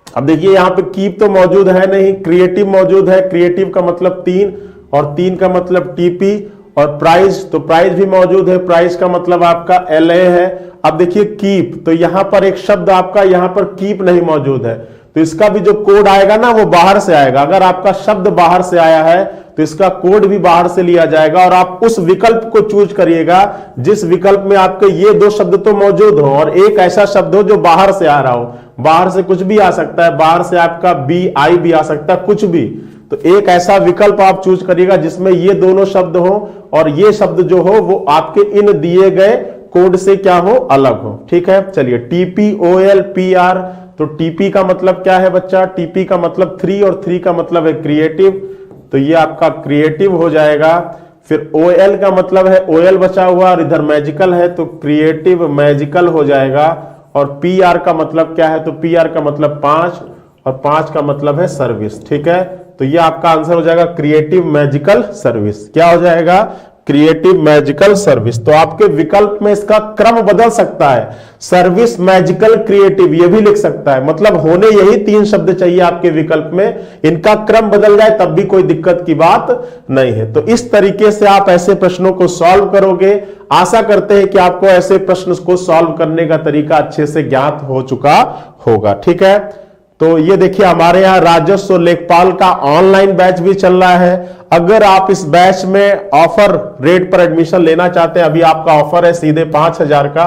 Speaker 1: अब देखिए यहां पे कीप तो मौजूद है नहीं, क्रिएटिव मौजूद है, क्रिएटिव का मतलब 3 और 3 का मतलब टीपी, और प्राइस, तो प्राइस भी मौजूद है, प्राइस का मतलब आपका LA है। अब देखिए कीप, तो यहां पर एक शब्द आपका यहां पर कीप नहीं मौजूद है, तो इसका भी जो कोड आएगा ना वो बाहर से आएगा। अगर आपका शब्द बाहर से आया है तो इसका कोड भी बाहर से लिया जाएगा, और आप उस विकल्प को चूज करिएगा जिस विकल्प में आपके ये 2 शब्द तो मौजूद हो और एक ऐसा शब्द हो जो बाहर से आ रहा हो। बाहर से कुछ भी आ सकता है, बाहर से आपका BI भी आ सकता है, कुछ भी। तो एक ऐसा विकल्प आप चूज करिएगा जिसमें ये दोनों शब्द हो और ये शब्द जो हो वो आपके इन दिए गए कोड से क्या हो, अलग हो। ठीक है, चलिए TPOLPR, तो TP का मतलब क्या है बच्चा, TP का मतलब 3 और 3 का मतलब है क्रिएटिव, तो ये आपका क्रिएटिव हो जाएगा। फिर OL का मतलब है, OL बचा हुआ और इधर मैजिकल है तो क्रिएटिव मैजिकल हो जाएगा। और PR का मतलब क्या है, तो PR का मतलब 5 और 5 का मतलब है सर्विस। ठीक है, तो ये आपका आंसर हो जाएगा क्रिएटिव मैजिकल सर्विस। क्या हो जाएगा, क्रिएटिव मैजिकल सर्विस। तो आपके विकल्प में इसका क्रम बदल सकता है, सर्विस, मैजिकल, क्रिएटिव, ये भी लिख सकता है, मतलब होने यही 3 शब्द चाहिए आपके विकल्प में, इनका क्रम बदल जाए तब भी कोई दिक्कत की बात नहीं है। तो इस तरीके से आप ऐसे प्रश्नों को सॉल्व करोगे। आशा करते हैं कि आपको ऐसे प्रश्न को सॉल्व करने का तरीका अच्छे से ज्ञात हो चुका होगा। ठीक है, तो ये देखिए हमारे यहाँ राजस्व लेखपाल का ऑनलाइन बैच भी चल रहा है। अगर आप इस बैच में ऑफर रेट पर एडमिशन लेना चाहते हैं, अभी आपका ऑफर है सीधे 5,000 का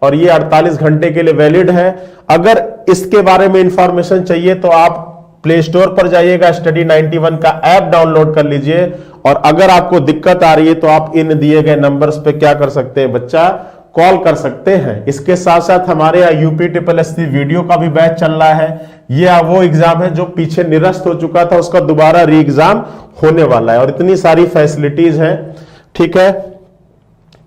Speaker 1: और ये 48 घंटे के लिए वैलिड है। अगर इसके बारे में इंफॉर्मेशन चाहिए तो आप प्ले स्टोर पर जाइएगा, स्टडी 91 का ऐप डाउनलोड कर लीजिए, और अगर आपको दिक्कत आ रही है तो आप इन दिए गए नंबर्स पे क्या कर सकते हैं बच्चा, कॉल कर सकते हैं। इसके साथ साथ हमारे यहाँ UPSSC वीडियो का भी बैच चल रहा है। ये वो एग्जाम है जो पीछे निरस्त हो चुका था, उसका दोबारा री एग्जाम होने वाला है, और इतनी सारी फैसिलिटीज हैं। ठीक है,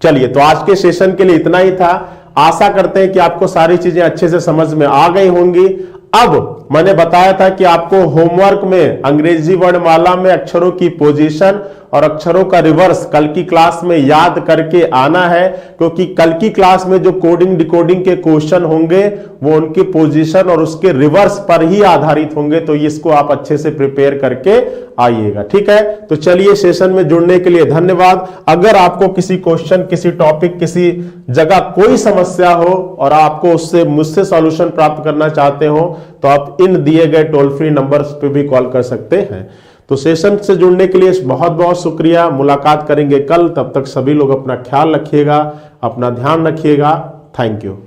Speaker 1: चलिए तो आज के सेशन के लिए इतना ही था। आशा करते हैं कि आपको सारी चीजें अच्छे से समझ में आ गई होंगी। अब मैंने बताया था कि आपको होमवर्क में अंग्रेजी वर्णमाला में अक्षरों की पोजीशन और अक्षरों का रिवर्स कल की क्लास में याद करके आना है, क्योंकि कल की क्लास में जो कोडिंग डिकोडिंग के क्वेश्चन होंगे वो उनकी पोजीशन और उसके रिवर्स पर ही आधारित होंगे, तो इसको आप अच्छे से प्रिपेयर करके आइएगा। ठीक है, तो चलिए सेशन में जुड़ने के लिए धन्यवाद। अगर आपको किसी क्वेश्चन, किसी टॉपिक, किसी जगह कोई समस्या हो और आपको उससे मुझसे सॉल्यूशन प्राप्त करना चाहते हो तो आप इन दिए गए टोल फ्री नंबर्स पे भी कॉल कर सकते हैं। तो सेशन से जुड़ने के लिए बहुत बहुत शुक्रिया। मुलाकात करेंगे कल, तब तक सभी लोग अपना ख्याल रखिएगा, अपना ध्यान रखिएगा। Thank you.